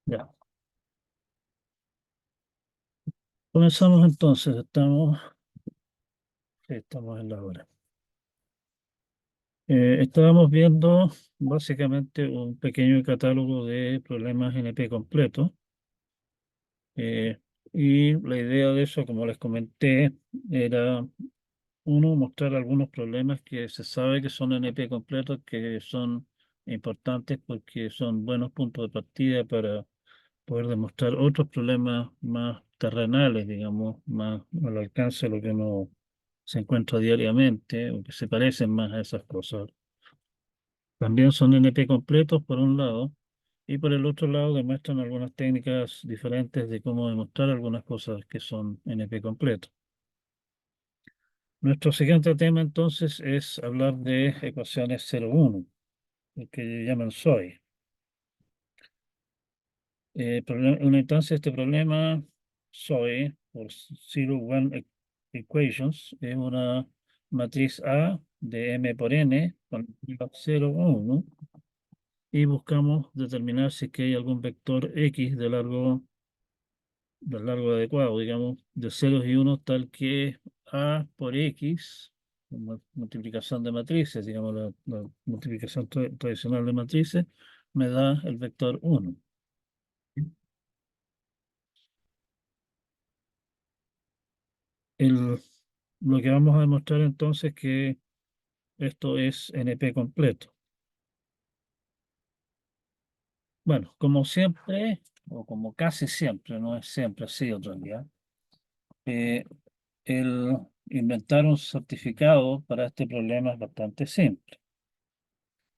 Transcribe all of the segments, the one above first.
Ya. Comenzamos entonces. Sí, estamos en la hora. Estábamos viendo básicamente un pequeño catálogo de problemas NP completos. eh, y la idea de eso, como les comenté, era uno, mostrar algunos problemas que se sabe que son NP completos, que son importantes porque son buenos puntos de partida para poder demostrar otros problemas más terrenales, digamos, más al alcance de lo que uno se encuentra diariamente o que se parecen más a esas cosas. También son NP completos por un lado y por el otro lado demuestran algunas técnicas diferentes de cómo demostrar algunas cosas que son NP completos. Nuestro siguiente tema entonces es hablar de ecuaciones 0,1, lo que llaman SOI. Una instancia de este problema, SOE, por Zero One Equations, es una matriz A de M por N con 0 o 1 y buscamos determinar si es que hay algún vector X de largo adecuado, digamos, de ceros y unos, tal que A por X, multiplicación de matrices, digamos, la multiplicación tradicional de matrices, me da el vector 1. El, lo que vamos a demostrar entonces que esto es NP completo. Bueno, como siempre, o como casi siempre, no es siempre así en realidad, eh, el inventar un certificado para este problema es bastante simple.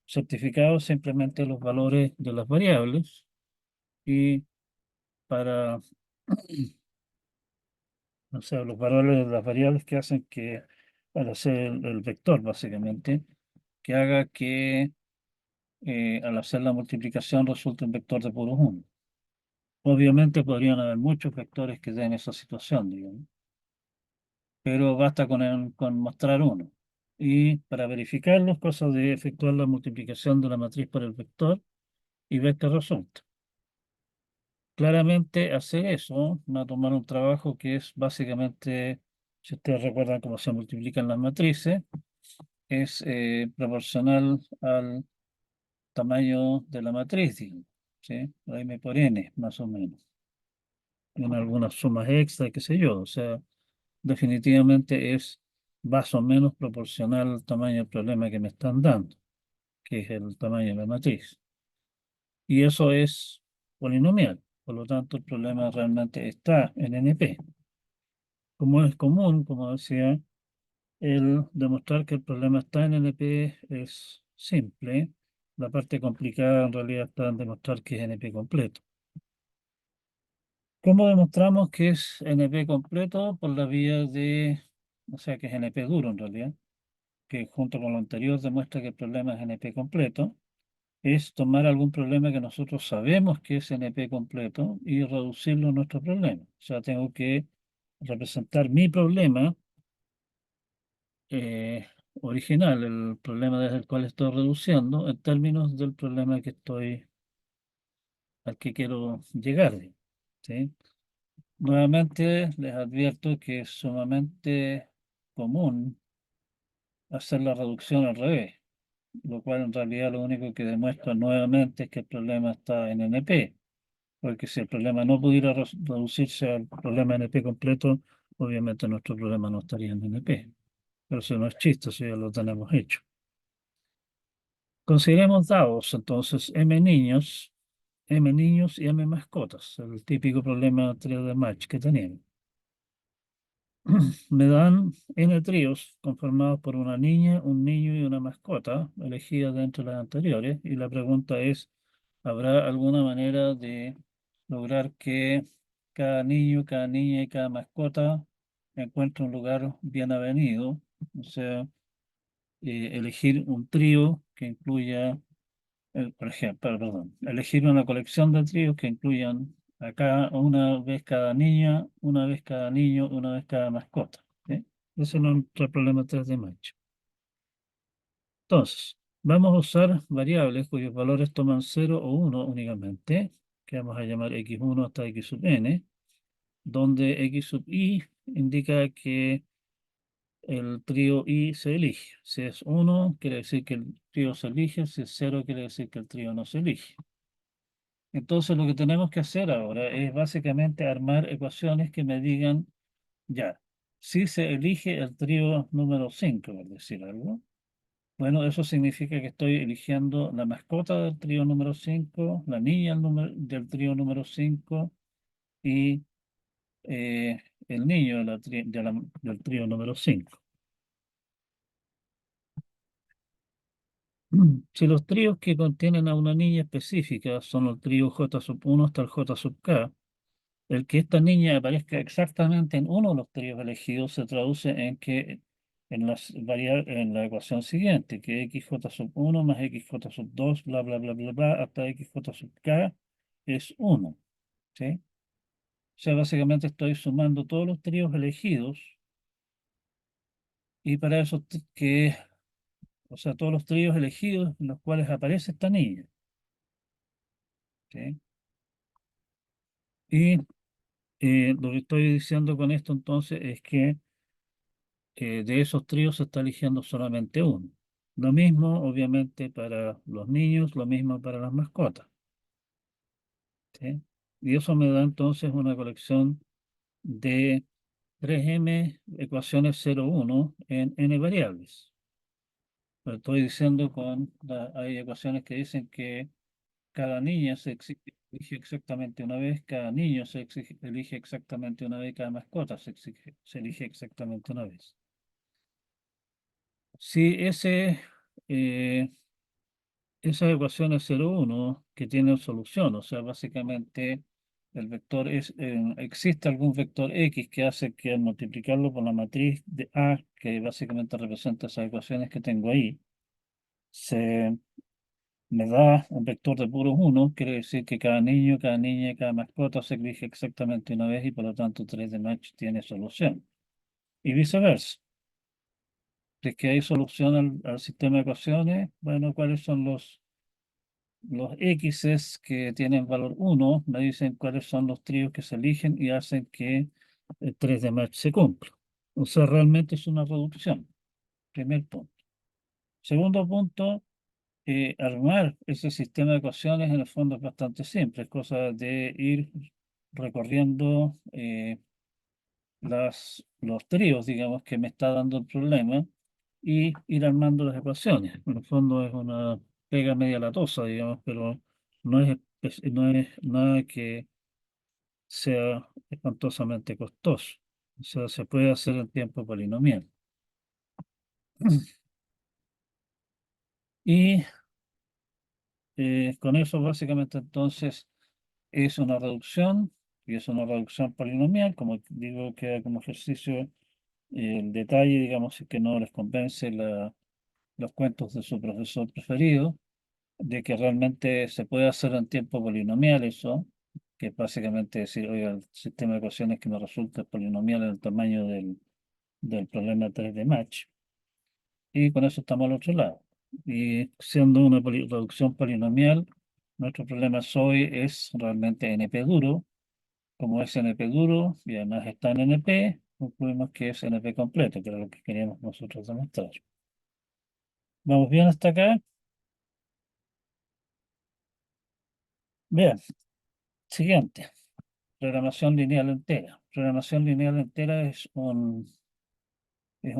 Certificado es simplemente los valores de las variables y para, o sea, los valores de las variables que hacen que, para hacer el vector básicamente, que haga que al hacer la multiplicación resulta un vector de puros 1. Obviamente podrían haber muchos vectores que den esa situación, digamos, pero basta con mostrar uno. Y para verificarlos, cosa de efectuar la multiplicación de la matriz por el vector y ver qué resulta. Claramente hacer eso va a tomar un trabajo que es básicamente, si ustedes recuerdan cómo se multiplican las matrices, es proporcional al tamaño de la matriz, digamos, ¿sí? M por N, más o menos. En algunas sumas extra, qué sé yo. O sea, definitivamente es más o menos proporcional al tamaño del problema que me están dando, que es el tamaño de la matriz. Y eso es polinomial. Por lo tanto, el problema realmente está en NP. Como es común, como decía, el demostrar que el problema está en NP es simple. La parte complicada en realidad está en demostrar que es NP completo. ¿Cómo demostramos que es NP completo? Por la vía de, o sea, que es NP duro en realidad, que junto con lo anterior demuestra que el problema es NP completo, es tomar algún problema que nosotros sabemos que es NP completo y reducirlo a nuestro problema. O sea, tengo que representar mi problema original, el problema desde el cual estoy reduciendo, en términos del problema al que quiero llegar, ¿sí? Nuevamente les advierto que es sumamente común hacer la reducción al revés, lo cual en realidad lo único que demuestra nuevamente es que el problema está en NP, porque si el problema no pudiera reducirse al problema NP completo, obviamente nuestro problema no estaría en NP. Pero eso no es chiste, eso ya lo tenemos hecho. Consideremos dados entonces M niños y M mascotas, el típico problema 3 de match que tenemos. Me dan N tríos conformados por una niña, un niño y una mascota, elegidas de entre las anteriores, y la pregunta es, ¿habrá alguna manera de lograr que cada niño, cada niña y cada mascota encuentre un lugar bien avenido? O sea, elegir un trío que incluya, por ejemplo, perdón, elegir una colección de tríos que incluyan acá una vez cada niña, una vez cada niño, una vez cada mascota. ¿Sí? Ese es nuestro problema 3 de Match. Entonces, vamos a usar variables cuyos valores toman 0 o 1 únicamente, que vamos a llamar x1 hasta x sub n, donde x sub i indica que el trío i se elige. Si es 1, quiere decir que el trío se elige; si es 0, quiere decir que el trío no se elige. Entonces lo que tenemos que hacer ahora es básicamente armar ecuaciones que me digan, ya, si se elige el trío número 5, por decir algo. Bueno, eso significa que estoy eligiendo la mascota del trío número 5, la niña del trío número 5 y el niño del trío número 5. Si los tríos que contienen a una niña específica son el trío J sub 1 hasta el J sub k, el que esta niña aparezca exactamente en uno de los tríos elegidos se traduce en que en la ecuación siguiente, que xj sub 1 más xj sub 2, bla, bla, bla, bla, bla, hasta xj sub k es 1. ¿Sí? O sea, básicamente estoy sumando todos los tríos elegidos y para eso o sea, todos los tríos elegidos en los cuales aparece esta niña. ¿Sí? Y lo que estoy diciendo con esto entonces es que de esos tríos se está eligiendo solamente uno. Lo mismo, obviamente, para los niños, lo mismo para las mascotas. ¿Sí? Y eso me da entonces una colección de 3m ecuaciones 0,1 en n variables. Lo estoy diciendo hay ecuaciones que dicen que cada niña elige exactamente una vez, cada niño elige exactamente una vez, cada mascota se elige exactamente una vez. Si eh, esas ecuaciones 0,1 que tienen solución, o sea, básicamente el vector existe algún vector X que hace que al multiplicarlo por la matriz de A, que básicamente representa esas ecuaciones que tengo ahí, se me da un vector de puros 1, quiere decir que cada niño, cada niña, cada mascota se elige exactamente una vez y por lo tanto 3 de match tiene solución. Y viceversa. Si es que hay solución al sistema de ecuaciones, bueno, ¿cuáles son los X's que tienen valor 1? Me dicen cuáles son los tríos que se eligen y hacen que el 3 de match se cumpla. O sea, realmente es una reducción. Primer punto. Segundo punto, armar ese sistema de ecuaciones en el fondo es bastante simple. Es cosa de ir recorriendo los tríos, digamos, que me está dando el problema y ir armando las ecuaciones. En el fondo es una pega media latosa, digamos, pero no es nada que sea espantosamente costoso. O sea, se puede hacer en tiempo polinomial. Y con eso básicamente entonces es una reducción, y es una reducción polinomial, como digo, queda como ejercicio el detalle, digamos, si es que no les convence los cuentos de su profesor preferido, de que realmente se puede hacer en tiempo polinomial eso, que es básicamente decir, oiga, el sistema de ecuaciones que me resulta polinomial en el tamaño del problema 3 de match, y con eso estamos al otro lado. Y siendo una reducción polinomial, nuestro problema hoy es realmente NP duro. Como es NP duro y además está en NP, concluimos que es NP completo, que era lo que queríamos nosotros demostrar. ¿Vamos bien hasta acá? Bien, siguiente. Programación lineal entera. Programación lineal entera es un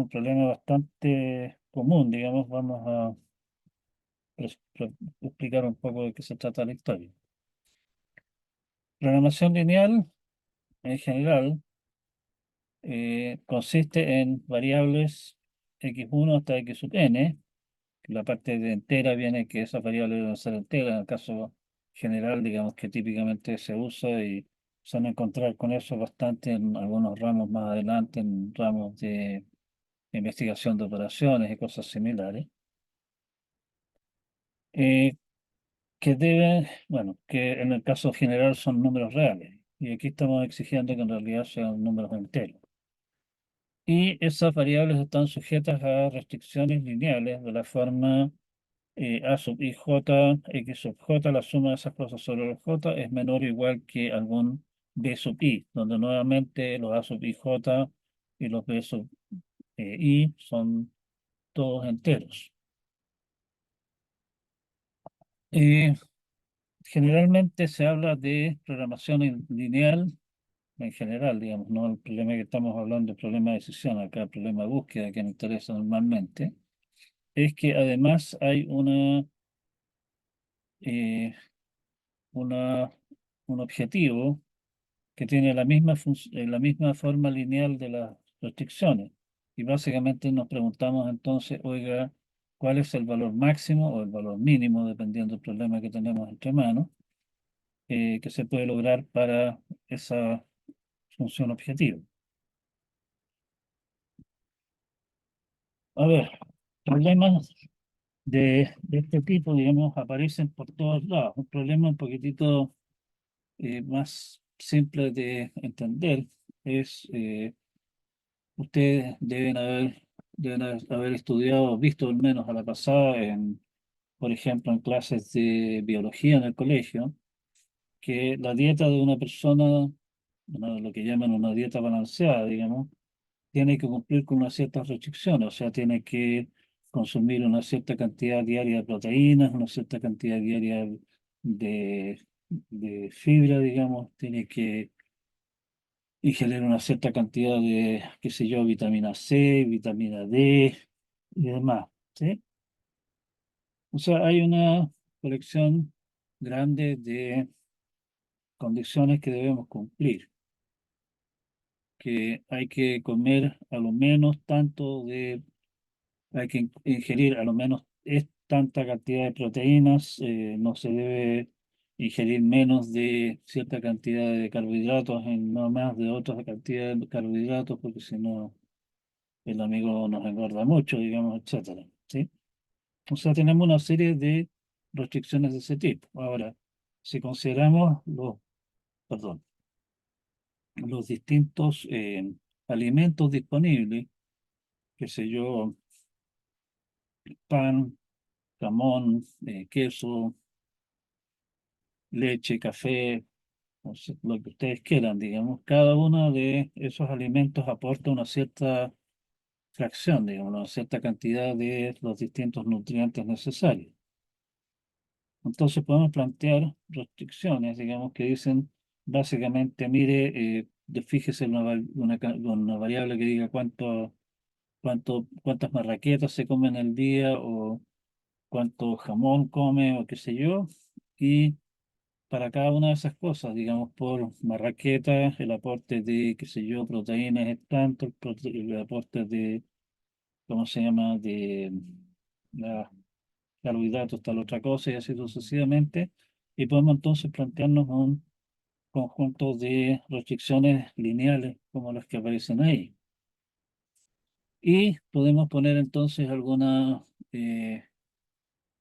problema bastante común, digamos. Vamos a explicar un poco de qué se trata la historia. Programación lineal, en general, consiste en variables x1 hasta x sub n. La parte de entera viene que esas variables deben ser enteras. En el caso general, digamos que típicamente se usa y se van a encontrar con eso bastante en algunos ramos más adelante, en ramos de investigación de operaciones y cosas similares. eh, bueno, que en el caso general son números reales. Y aquí estamos exigiendo que en realidad sean números enteros. Y esas variables están sujetas a restricciones lineales de la forma A sub i j, x sub j, la suma de esas cosas sobre los j es menor o igual que algún b sub i, donde nuevamente los a sub i j y los b sub i son todos enteros. Eh, Generalmente se habla de programación lineal en general, digamos, no el problema que estamos hablando, el problema de decisión, acá el problema de búsqueda que me interesa normalmente, es que además hay eh, una, un objetivo que tiene la misma forma lineal de las restricciones. Y básicamente nos preguntamos entonces, oiga, ¿cuál es el valor máximo o el valor mínimo, dependiendo del problema que tenemos entre manos, que se puede lograr para esa función objetivo? A ver, problemas de este tipo, digamos, aparecen por todos lados. Un problema un poquitito más simple de entender es, ustedes deben haber estudiado, visto al menos a la pasada, por ejemplo, en clases de biología en el colegio, que la dieta de una persona, lo que llaman una dieta balanceada, digamos, tiene que cumplir con unas ciertas restricciones, o sea, tiene que consumir una cierta cantidad diaria de proteínas, una cierta cantidad diaria de, de fibra, digamos, tiene que ingerir una cierta cantidad de, qué sé yo, vitamina C, vitamina D y demás, ¿sí? O sea, hay una colección grande de condiciones que debemos cumplir, que hay que comer a lo menos tanto de hay que ingerir a lo menos es tanta cantidad de proteínas, no se debe ingerir menos de cierta cantidad de carbohidratos, no más de otra cantidad de carbohidratos, porque si no el amigo nos engorda mucho, digamos, etcétera, ¿sí? O sea, tenemos una serie de restricciones de ese tipo. Ahora, si consideramos perdón, los distintos alimentos disponibles, qué sé yo, pan, jamón, queso, leche, café, o sea, lo que ustedes quieran, digamos, cada uno de esos alimentos aporta una cierta fracción, digamos, una cierta cantidad de los distintos nutrientes necesarios. Entonces podemos plantear restricciones, digamos, que dicen básicamente, mire, fíjese en una variable que diga cuántas marraquetas se comen al día o cuánto jamón come o qué sé yo, y para cada una de esas cosas, digamos, por marraqueta, el aporte de, qué sé yo, proteínas es tanto, el aporte de, ¿cómo se llama?, de la carbohidratos, tal otra cosa, y así sucesivamente. Y podemos entonces plantearnos un conjunto de restricciones lineales como las que aparecen ahí. Y podemos poner entonces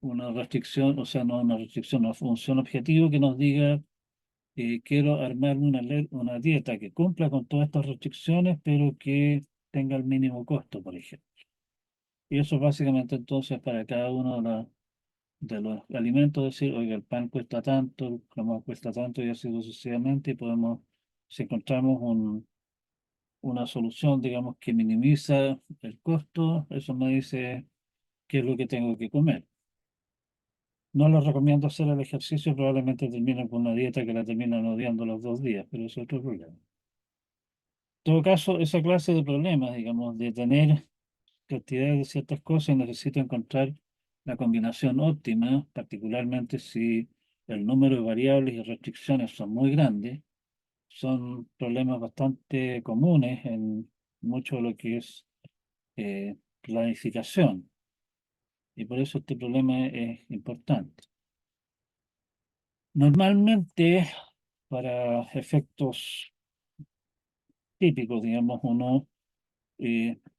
una restricción, o sea, no una restricción, una función objetivo que nos diga quiero armarme una dieta que cumpla con todas estas restricciones, pero que tenga el mínimo costo, por ejemplo. Y eso básicamente entonces para cada uno de los alimentos, decir, oiga, el pan cuesta tanto, el jamón cuesta tanto y así sucesivamente, y podemos, si encontramos una solución, digamos, que minimiza el costo, eso me dice qué es lo que tengo que comer. No les recomiendo hacer el ejercicio, probablemente terminen con una dieta que la terminan odiando los 2 días, pero eso es otro problema. En todo caso, esa clase de problemas, digamos, de tener cantidad de ciertas cosas, necesito encontrar la combinación óptima, particularmente si el número de variables y restricciones son muy grandes. Son problemas bastante comunes en mucho de lo que es planificación, y por eso este problema es importante. Normalmente, para efectos típicos, digamos, uno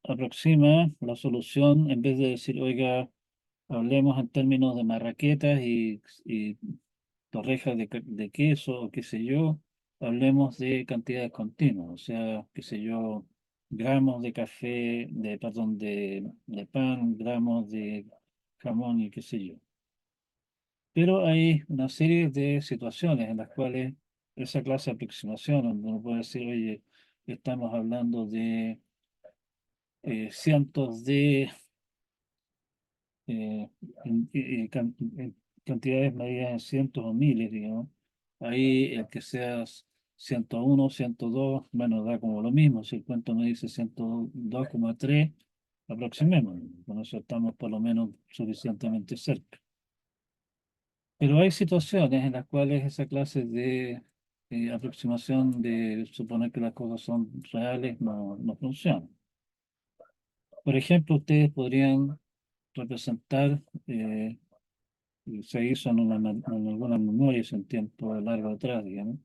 aproxima la solución en vez de decir, oiga, hablemos en términos de marraquetas y torrejas de queso o qué sé yo, hablemos de cantidades continuas, o sea, qué sé yo, gramos de café, perdón, de pan, gramos de jamón y qué sé yo. Pero hay una serie de situaciones en las cuales esa clase de aproximación, donde uno puede decir, oye, estamos hablando de cientos de eh, cantidades medidas en cientos o miles, digamos. Ahí el que seas 101, 102, bueno, da como lo mismo. Si el cuento me dice 102,3, aproximémonos. Con eso estamos por lo menos suficientemente cerca. Pero hay situaciones en las cuales esa clase de aproximación de suponer que las cosas son reales no funciona. Por ejemplo, ustedes podrían representar, se hizo en algunas memorias en tiempo largo atrás, digamos,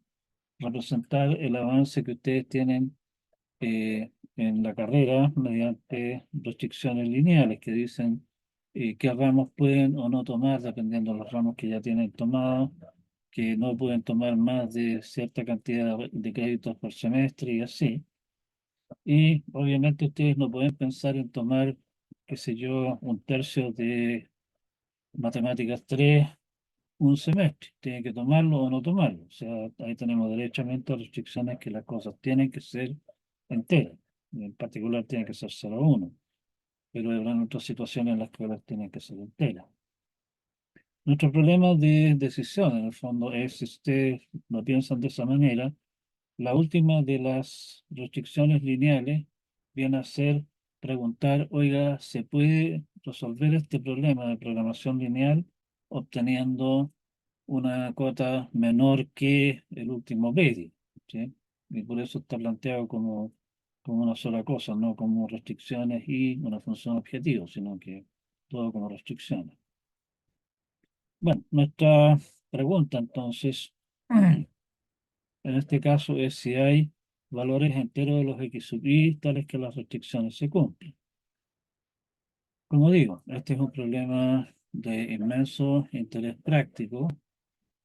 representar el avance que ustedes tienen en la carrera mediante restricciones lineales que dicen qué ramos pueden o no tomar dependiendo de los ramos que ya tienen tomados, que no pueden tomar más de cierta cantidad de créditos por semestre y así. Y obviamente ustedes no pueden pensar en tomar, qué sé yo, un tercio de matemáticas 3 un semestre. Tienen que tomarlo o no tomarlo. O sea, ahí tenemos derechamente restricciones que las cosas tienen que ser enteras. En particular tienen que ser 0,1. Pero habrán otras situaciones en las que las tienen que ser enteras. Nuestro problema de decisión, en el fondo, es si ustedes lo piensan de esa manera. La última de las restricciones lineales viene a ser preguntar, oiga, ¿se puede resolver este problema de programación lineal obteniendo una cuota menor que el último PERI? ¿Sí? Y por eso está planteado como una sola cosa, no como restricciones y una función objetivo, sino que todo como restricciones. Bueno, nuestra pregunta entonces en este caso es si hay valores enteros de los X sub i tales que las restricciones se cumplen. Como digo, este es un problema de inmenso interés práctico.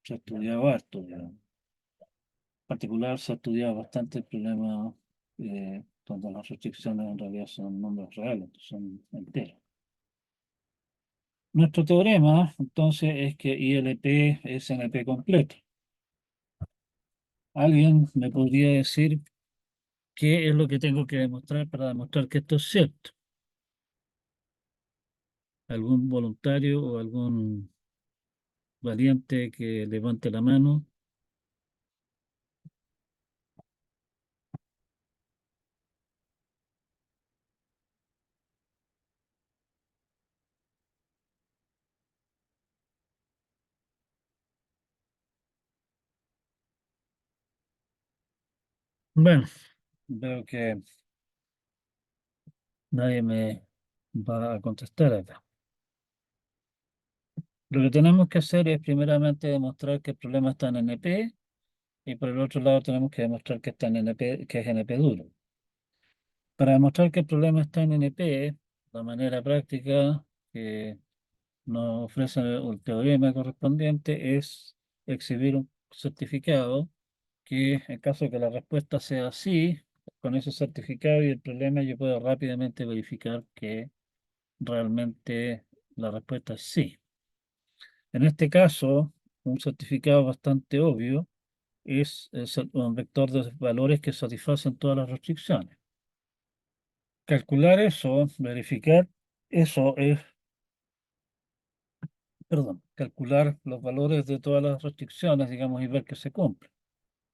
Se ha estudiado harto, digamos. En particular, se ha estudiado bastante el problema donde las restricciones en realidad son números reales, son enteros. Nuestro teorema, entonces, es que ILP es NP completo. ¿Alguien me podría decir qué es lo que tengo que demostrar para demostrar que esto es cierto? ¿Algún voluntario o algún valiente que levante la mano? Bueno, veo que nadie me va a contestar acá. Lo que tenemos que hacer es primeramente demostrar que el problema está en NP y por el otro lado tenemos que demostrar que está en NP, que es NP duro. Para demostrar que el problema está en NP, la manera práctica que nos ofrece el teorema correspondiente es exhibir un certificado que en caso de que la respuesta sea sí, con ese certificado y el problema yo puedo rápidamente verificar que realmente la respuesta es sí. En este caso, un certificado bastante obvio es un vector de valores que satisfacen todas las restricciones. Calcular eso, verificar eso es, perdón, calcular los valores de todas las restricciones, digamos, y ver que se cumplen.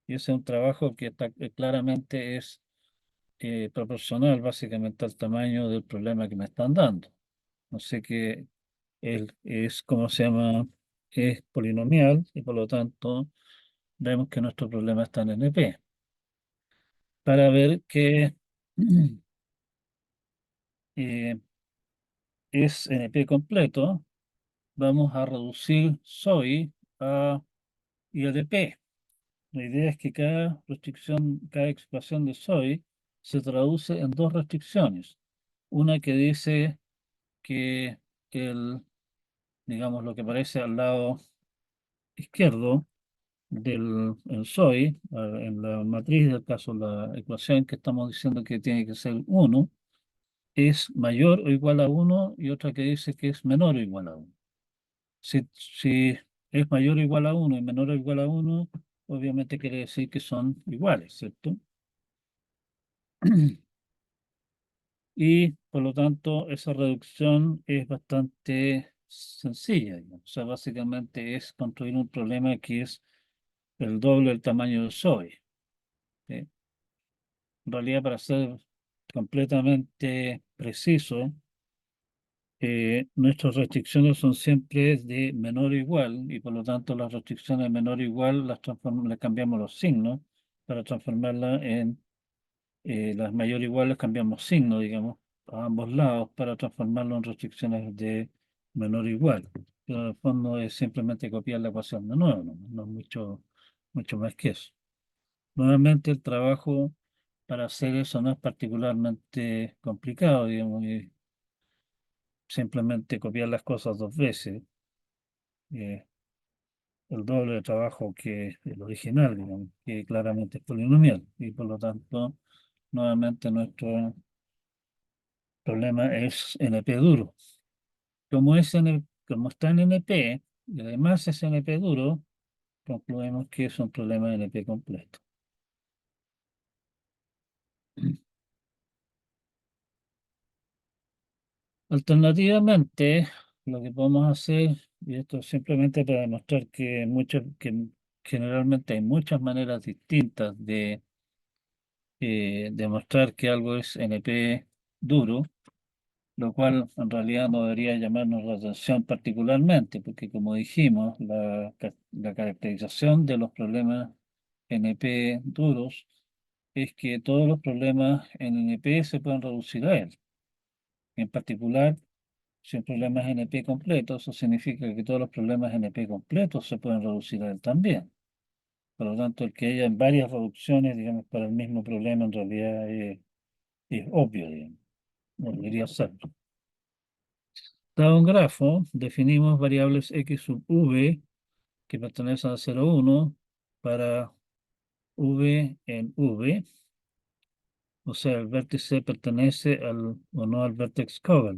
Y ese es un trabajo que claramente es proporcional básicamente al tamaño del problema que me están dando. No sé que él es, ¿cómo se llama? Es polinomial y por lo tanto vemos que nuestro problema está en NP. Para ver que eh, es NP completo, vamos a reducir SOI a ILP. La idea es que cada restricción, cada expresión de SOI se traduce en dos restricciones. Una que dice que el, digamos, lo que aparece al lado izquierdo del el SOI, en la matriz del caso, la ecuación que estamos diciendo que tiene que ser uno es mayor o igual a uno y otra que dice que es menor o igual a uno. Si es mayor o igual a uno y menor o igual a uno, obviamente quiere decir que son iguales, ¿cierto? Y por lo tanto, esa reducción es bastante sencilla, digamos. O sea, básicamente es construir un problema que es el doble del tamaño del SOI. ¿Sí? En realidad, para ser completamente preciso, nuestras restricciones son siempre de menor o igual, y por lo tanto las restricciones de menor o igual las cambiamos los signos para transformarlas en las mayor o igual, les cambiamos signo, digamos, a ambos lados para transformarlo en restricciones de menor o igual. Pero en el fondo es simplemente copiar la ecuación de nuevo, no es mucho más que eso. Nuevamente el trabajo para hacer eso no es particularmente complicado, digamos, y simplemente copiar las cosas dos veces, eh, el doble de trabajo que el original, digamos, que claramente es polinomial, y por lo tanto, nuevamente nuestro problema es NP duro. Como está en NP y además es NP duro, concluimos que es un problema de NP completo. Alternativamente, lo que podemos hacer, y esto simplemente para demostrar que generalmente hay muchas maneras distintas de demostrar que algo es NP duro, lo cual en realidad no debería llamarnos la atención particularmente, porque como dijimos, la caracterización de los problemas NP duros es que todos los problemas en NP se pueden reducir a él. En particular, si un problema es NP completo, eso significa que todos los problemas NP completos se pueden reducir a él también. Por lo tanto, el que haya varias reducciones, digamos, para el mismo problema en realidad es obvio, digamos, no debería ser. Dado un grafo, definimos variables x sub v que pertenecen a 0, 1 para v en v, o sea, el vértice pertenece o no al vertex cover.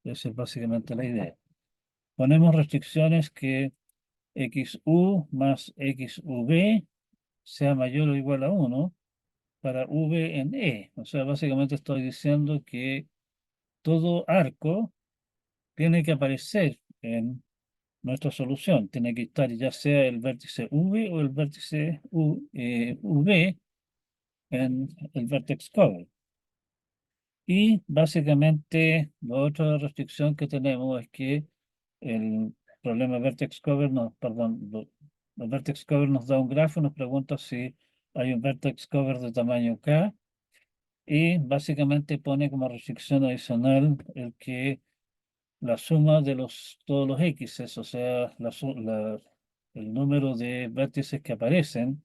Esa es básicamente la idea. Ponemos restricciones que xu más xuv sea mayor o igual a 1 para v en e. O sea, básicamente estoy diciendo que todo arco tiene que aparecer en nuestra solución. Tiene que estar ya sea el vértice V o el vértice V en el vertex cover. Y básicamente la otra restricción que tenemos es que el problema vertex cover el vertex cover nos da un grafo y nos pregunta si hay un vertex cover de tamaño K y básicamente pone como restricción adicional el que la suma de todos los X, o sea, el número de vértices que aparecen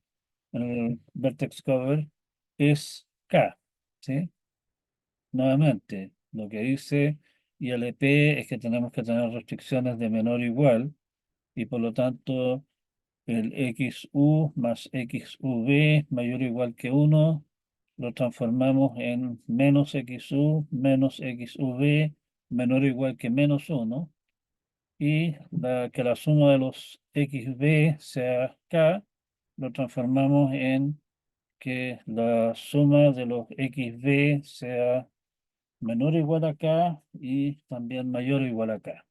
en el vertex cover es K, ¿sí? Nuevamente, lo que dice ILP es que tenemos que tener restricciones de menor o igual y por lo tanto el XU más XUV mayor o igual que 1 lo transformamos en menos XU menos XUV menor o igual que menos 1 y que la suma de los xb sea k, lo transformamos en que la suma de los xb sea menor o igual a k y también mayor o igual a k.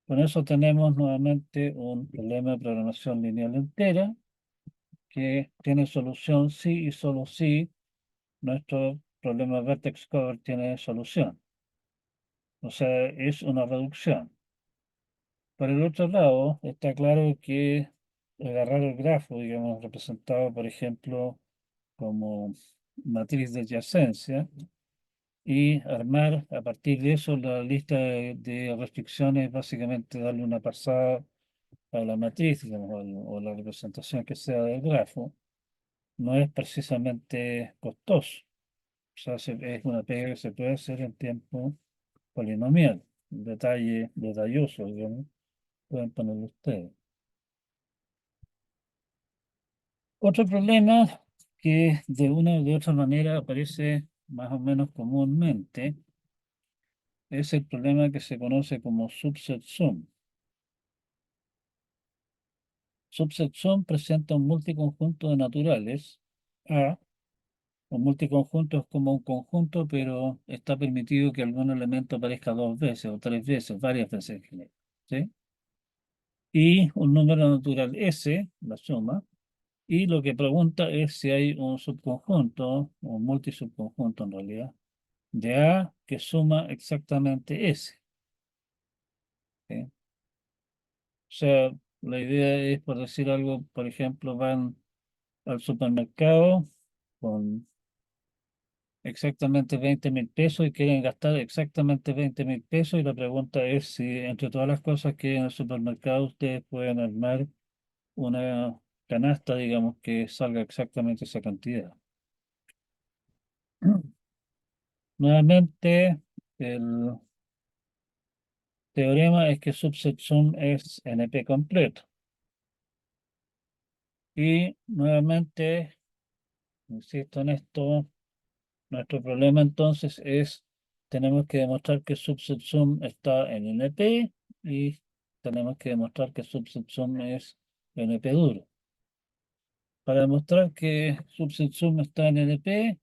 Con eso tenemos nuevamente un problema de programación lineal entera que tiene solución si y solo si nuestro problema vertex cover tiene solución. O sea, es una reducción. Por el otro lado, está claro que agarrar el grafo, digamos, representado, por ejemplo, como matriz de adyacencia, y armar a partir de eso la lista de restricciones, básicamente darle una pasada a la matriz, digamos, o la representación que sea del grafo, no es precisamente costoso. O sea, es una pega que se puede hacer en tiempo polinomial, detalloso, digamos, pueden ponerlo ustedes. Otro problema que de una u de otra manera aparece más o menos comúnmente es el problema que se conoce como subset sum. Subset sum presenta un multiconjunto de naturales A. Un multiconjunto es como un conjunto, pero está permitido que algún elemento aparezca dos veces o tres veces, varias veces en general, ¿sí? Y un número natural S, la suma, y lo que pregunta es si hay un subconjunto, o un multisubconjunto en realidad, de A que suma exactamente S, ¿sí? O sea, la idea es, por decir algo, por ejemplo, van al supermercado con exactamente 20.000 pesos y quieren gastar exactamente 20.000 pesos y la pregunta es si entre todas las cosas que hay en el supermercado ustedes pueden armar una canasta, digamos, que salga exactamente esa cantidad. Nuevamente, el teorema es que subset sum es NP completo. Y nuevamente, insisto en esto, nuestro problema entonces es, tenemos que demostrar que subset sum está en NP y tenemos que demostrar que subset sum es NP duro. Para demostrar que subset sum está en NP,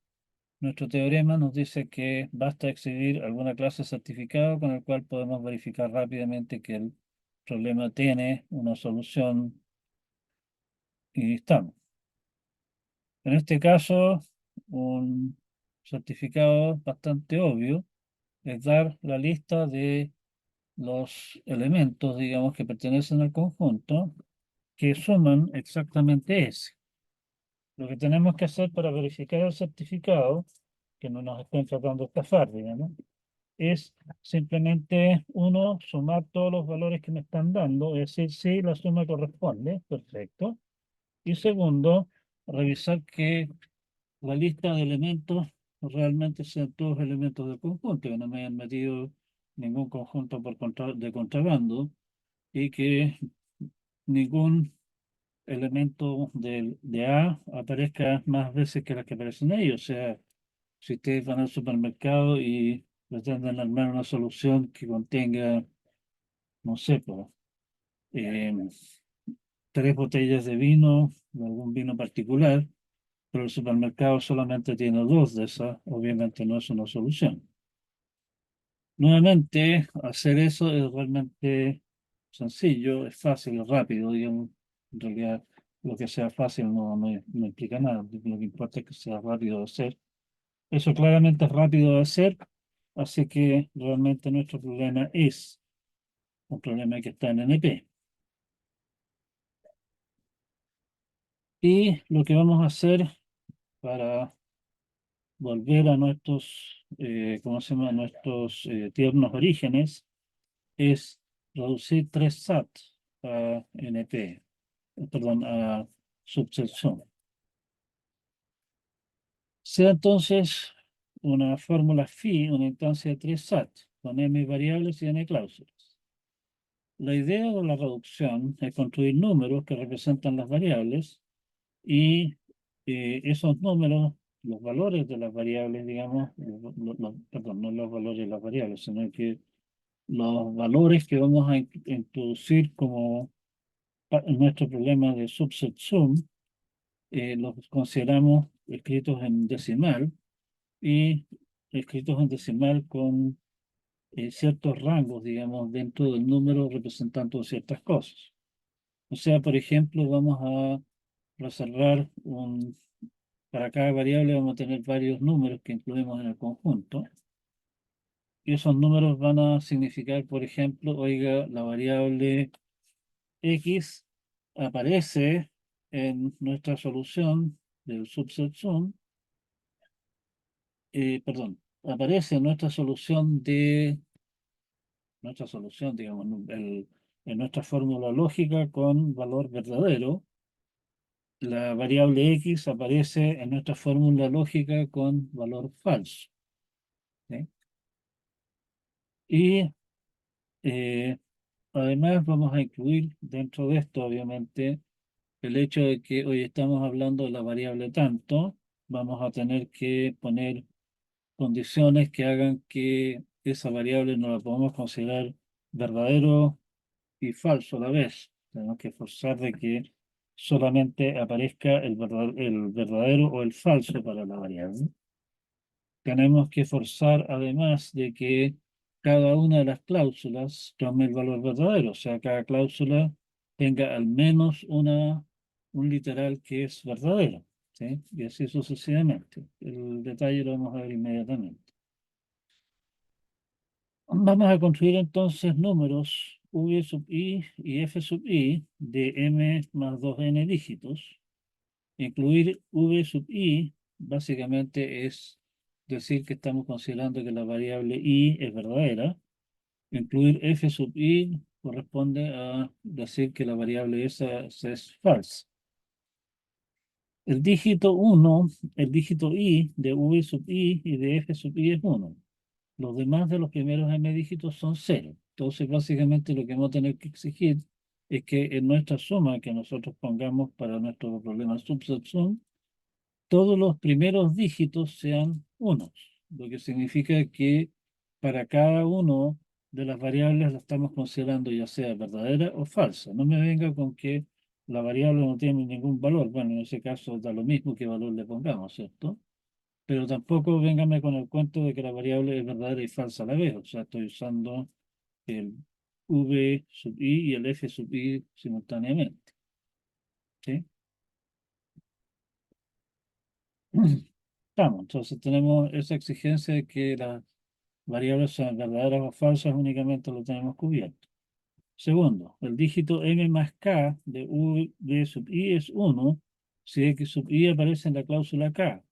nuestro teorema nos dice que basta exhibir alguna clase de certificado con el cual podemos verificar rápidamente que el problema tiene una solución y estamos. En este caso, un certificado bastante obvio es dar la lista de los elementos, digamos, que pertenecen al conjunto, que suman exactamente ese. Lo que tenemos que hacer para verificar el certificado, que no nos estén tratando de estafar, digamos, es simplemente, uno, sumar todos los valores que me están dando, es decir, si la suma corresponde, perfecto. Y segundo, revisar que la lista de elementos realmente sean todos elementos del conjunto, que no me hayan metido ningún conjunto de contrabando y que ningún elemento de A aparezca más veces que las que aparecen ahí. O sea, si ustedes van al supermercado y pretenden armar una solución que contenga, no sé, pues, eh, tres botellas de vino, de algún vino particular, pero el supermercado solamente tiene dos de esas, obviamente no es una solución. Nuevamente, hacer eso es realmente sencillo, es fácil, es rápido, digamos. En realidad, lo que sea fácil no implica nada, lo que importa es que sea rápido de hacer. Eso claramente es rápido de hacer, así que realmente nuestro problema es un problema que está en NP. Y lo que vamos a hacer para volver a nuestros, ¿cómo se llama? Nuestros tiernos orígenes es reducir 3 SAT a NP, perdón, a subsección. Sea entonces una fórmula phi, una instancia de 3 SAT, con m variables y n cláusulas. La idea de la reducción es construir números que representan las variables y esos números, los valores de las variables, digamos, perdón, no los valores de las variables, sino que los valores que vamos a introducir como nuestro problema de subset sum, los consideramos escritos en decimal y escritos en decimal con ciertos rangos, digamos, dentro del número representando ciertas cosas. O sea, por ejemplo, vamos a reservar para cada variable vamos a tener varios números que incluimos en el conjunto. Y esos números van a significar, por ejemplo, oiga, la variable X aparece en nuestra solución del subset sum, perdón, aparece en nuestra solución, digamos, en nuestra fórmula lógica con valor verdadero. La variable X aparece en nuestra fórmula lógica con valor falso, ¿sí? Y eh, además vamos a incluir dentro de esto, obviamente, el hecho de que hoy estamos hablando de la variable tanto, vamos a tener que poner condiciones que hagan que esa variable no la podamos considerar verdadero y falso a la vez. Tenemos que forzar de que solamente aparezca el verdadero o el falso para la variable. Tenemos que forzar además de que cada una de las cláusulas tome el valor verdadero, o sea, cada cláusula tenga al menos un literal que es verdadero, ¿sí? Y así sucesivamente. El detalle lo vamos a ver inmediatamente. Vamos a construir entonces números v sub i y f sub i de m más 2n dígitos. Incluir v sub i básicamente es decir que estamos considerando que la variable i es verdadera. Incluir f sub i corresponde a decir que la variable esa es falsa. El dígito 1, el dígito i de v sub i y de f sub i es 1. Los demás de los primeros m dígitos son 0. Entonces, básicamente lo que vamos a tener que exigir es que en nuestra suma que nosotros pongamos para nuestro problema subsum, todos los primeros dígitos sean unos, lo que significa que para cada uno de las variables la estamos considerando ya sea verdadera o falsa. No me venga con que la variable no tiene ningún valor. Bueno, en ese caso da lo mismo que valor le pongamos, ¿cierto? Pero tampoco véngame con el cuento de que la variable es verdadera y falsa a la vez. O sea, estoy usando el v sub i y el f sub i simultáneamente. ¿Sí? Estamos. Entonces tenemos esa exigencia de que las variables sean verdaderas o falsas, únicamente lo tenemos cubierto. Segundo, el dígito m más k de v sub i es 1 si x sub i aparece en la cláusula k.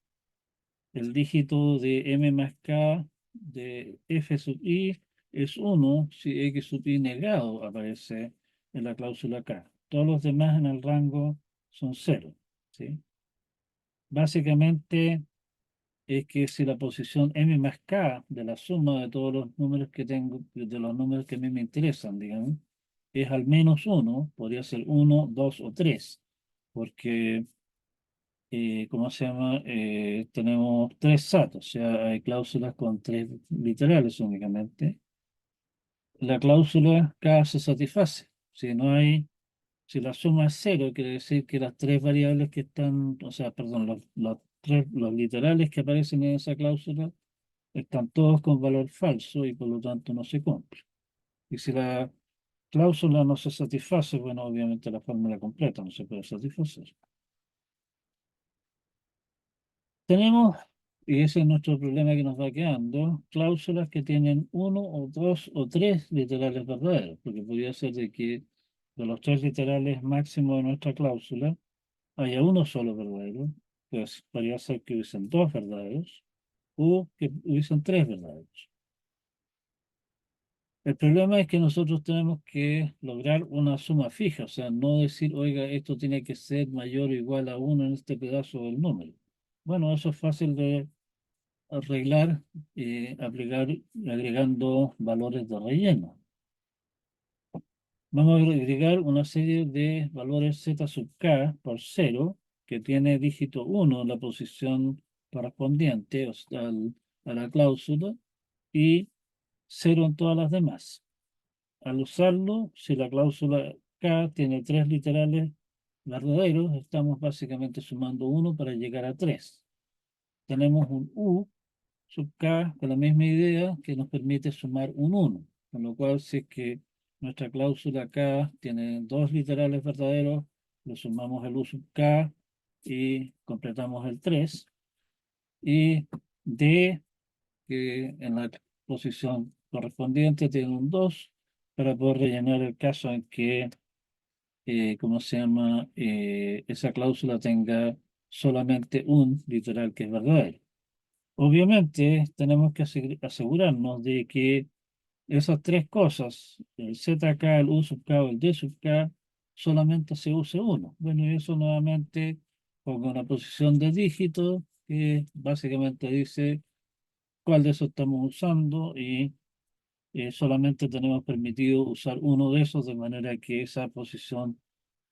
El dígito de m más k de f sub i es 1 si x sub i negado aparece en la cláusula k. Todos los demás en el rango son 0. ¿Sí? Básicamente es que si la posición m más k de la suma de todos los números que tengo, de los números que a mí me interesan, digamos, es al menos 1, podría ser 1, 2 o 3, porque ¿cómo se llama? Tenemos tres SAT, o sea, hay cláusulas con tres literales únicamente. La cláusula K se satisface. Si no hay, si la suma es cero, quiere decir que las tres variables que están, o sea, perdón, los literales que aparecen en esa cláusula están todos con valor falso y por lo tanto no se cumple. Y si la cláusula no se satisface, bueno, obviamente la fórmula completa no se puede satisfacer. Tenemos, y ese es nuestro problema que nos va quedando, cláusulas que tienen uno o dos o tres literales verdaderos, porque podría ser de que de los tres literales máximos de nuestra cláusula haya uno solo verdadero, pues podría ser que hubiesen dos verdaderos o que hubiesen tres verdaderos. El problema es que nosotros tenemos que lograr una suma fija, o sea, no decir, oiga, esto tiene que ser mayor o igual a uno en este pedazo del número. Bueno, eso es fácil de arreglar, aplicar agregando valores de relleno. Vamos a agregar una serie de valores z sub k por 0, que tiene dígito 1 en la posición correspondiente, o sea, a la cláusula, y 0 en todas las demás. Al usarlo, si la cláusula K tiene tres literales verdaderos, estamos básicamente sumando 1 para llegar a 3. Tenemos un U sub K con la misma idea que nos permite sumar un 1, con lo cual si es que nuestra cláusula K tiene dos literales verdaderos, le sumamos el U sub K y completamos el 3. Y D, que en la posición correspondiente tiene un 2 para poder rellenar el caso en que, ¿cómo se llama? Esa cláusula tenga solamente un literal que es verdadero. Obviamente tenemos que asegurarnos de que esas tres cosas, el ZK, el U sub K o el D sub K, solamente se use uno. Bueno, y eso nuevamente pongo una posición de dígito que básicamente dice cuál de esos estamos usando y solamente tenemos permitido usar uno de esos de manera que esa posición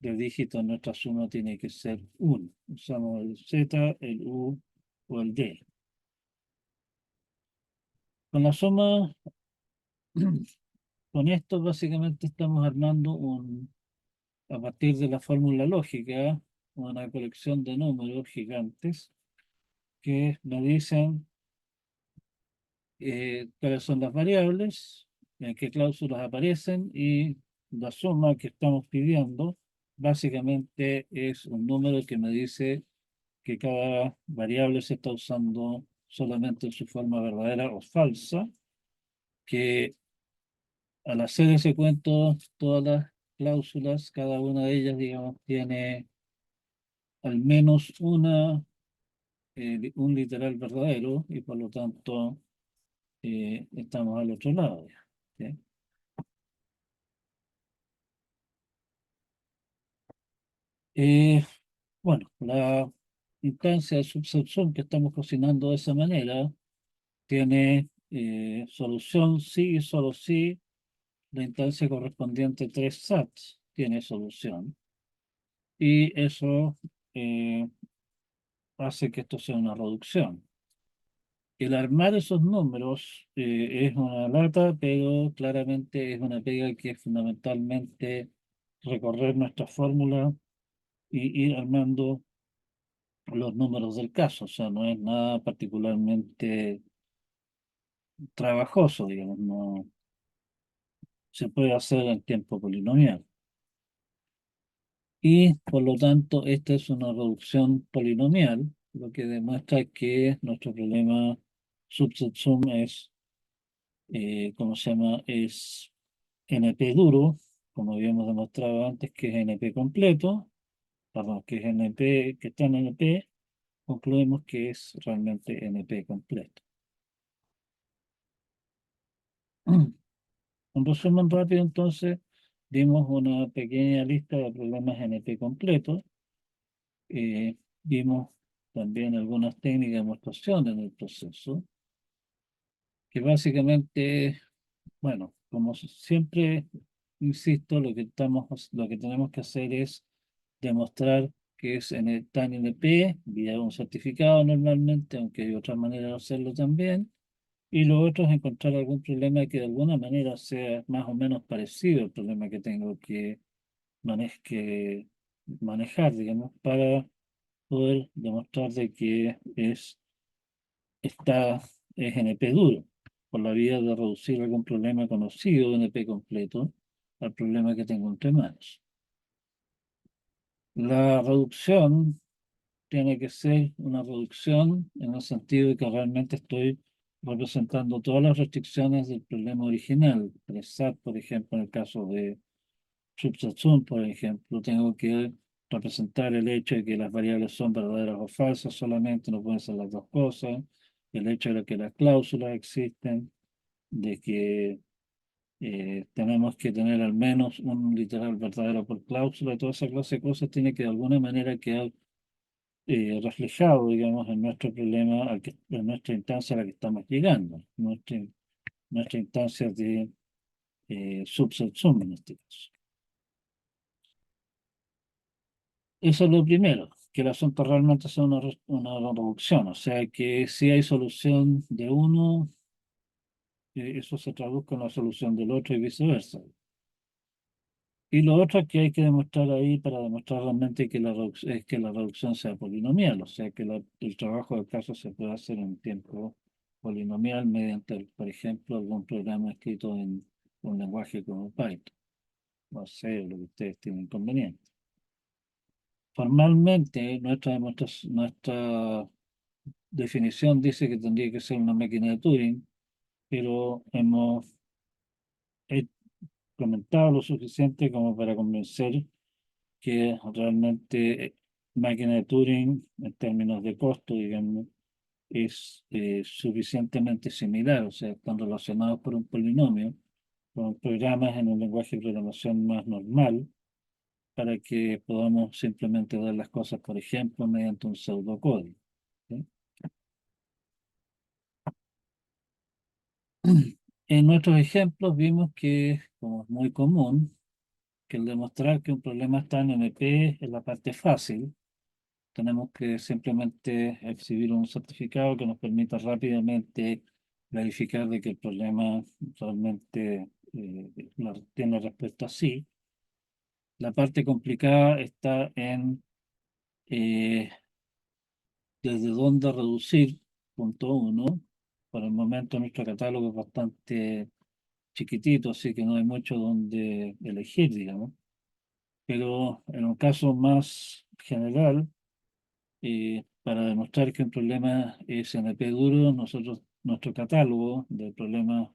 de dígito en nuestra suma tiene que ser 1. Usamos el Z, el U o el D. Con la suma, con esto básicamente estamos armando a partir de la fórmula lógica, una colección de números gigantes que me dicen cuáles son las variables, en qué cláusulas aparecen y la suma que estamos pidiendo básicamente es un número que me dice que cada variable se está usando solamente en su forma verdadera o falsa, que al hacer ese cuento, todas las cláusulas, cada una de ellas, digamos, tiene al menos un literal verdadero y por lo tanto estamos al otro lado ya, ¿sí? Eh, bueno, la instancia de subsección que estamos cocinando de esa manera tiene solución sí y solo sí. La instancia correspondiente 3 sats tiene solución y eso eh, hace que esto sea una reducción. El armar esos números es una lata, pero claramente es una pega que es fundamentalmente recorrer nuestra fórmula y ir armando los números del caso. O sea, no es nada particularmente trabajoso, digamos, no se puede hacer en tiempo polinomial. Y por lo tanto, esta es una reducción polinomial, lo que demuestra que nuestro problema subset sum es, ¿cómo se llama? Es NP duro, como habíamos demostrado antes, que es NP completo, perdón, que es NP, que está en NP, concluimos que es realmente NP completo. Un resumen rápido, entonces, dimos una pequeña lista de problemas NP completos. Vimos también algunas técnicas de demostración en el proceso, que básicamente, bueno, como siempre, insisto, lo que tenemos que hacer es demostrar que es en el TAN NP, vía un certificado normalmente, aunque hay otras maneras de hacerlo también. Y lo otro es encontrar algún problema que de alguna manera sea más o menos parecido al problema que tengo que manejar, digamos, para poder demostrar de que está, es NP duro, por la vía de reducir algún problema conocido de NP completo al problema que tengo entre manos. La reducción tiene que ser una reducción en el sentido de que realmente estoy representando todas las restricciones del problema original. Presat, por ejemplo, en el caso de subsatsun, por ejemplo, tengo que representar el hecho de que las variables son verdaderas o falsas solamente, no pueden ser las dos cosas, el hecho de que las cláusulas existen, de que tenemos que tener al menos un literal verdadero por cláusula, toda esa clase de cosas tiene que de alguna manera quedar reflejado, digamos, en nuestro problema, en nuestra instancia a la que estamos llegando, nuestra instancia de subset sum en este caso. Eso es lo primero, que el asunto realmente sea una reducción, o sea que si hay solución de uno, eso se traduzca en la solución del otro y viceversa. Y lo otro que hay que demostrar ahí para demostrar realmente que es que la reducción sea polinomial, o sea que el trabajo del caso se puede hacer en tiempo polinomial mediante, por ejemplo, algún programa escrito en un lenguaje como Python. No sé lo que ustedes tienen conveniente. Formalmente, nuestra definición dice que tendría que ser una máquina de Turing, pero hemos he comentado lo suficiente como para convencer que realmente máquina de Turing, en términos de costo, digamos, es suficientemente similar, o sea, están relacionados por un polinomio con programas en un lenguaje de programación más normal para que podamos simplemente dar las cosas, por ejemplo, mediante un pseudocódigo. ¿Sí? En nuestros ejemplos vimos que, como es muy común, que el demostrar que un problema está en NP es la parte fácil. Tenemos que simplemente exhibir un certificado que nos permita rápidamente verificar de que el problema realmente tiene respuesta sí. La parte complicada está en eh, desde dónde reducir, punto uno. Por el momento nuestro catálogo es bastante chiquitito, así que no hay mucho donde elegir, digamos. Pero en un caso más general, para demostrar que un problema es NP duro, nuestro catálogo de problemas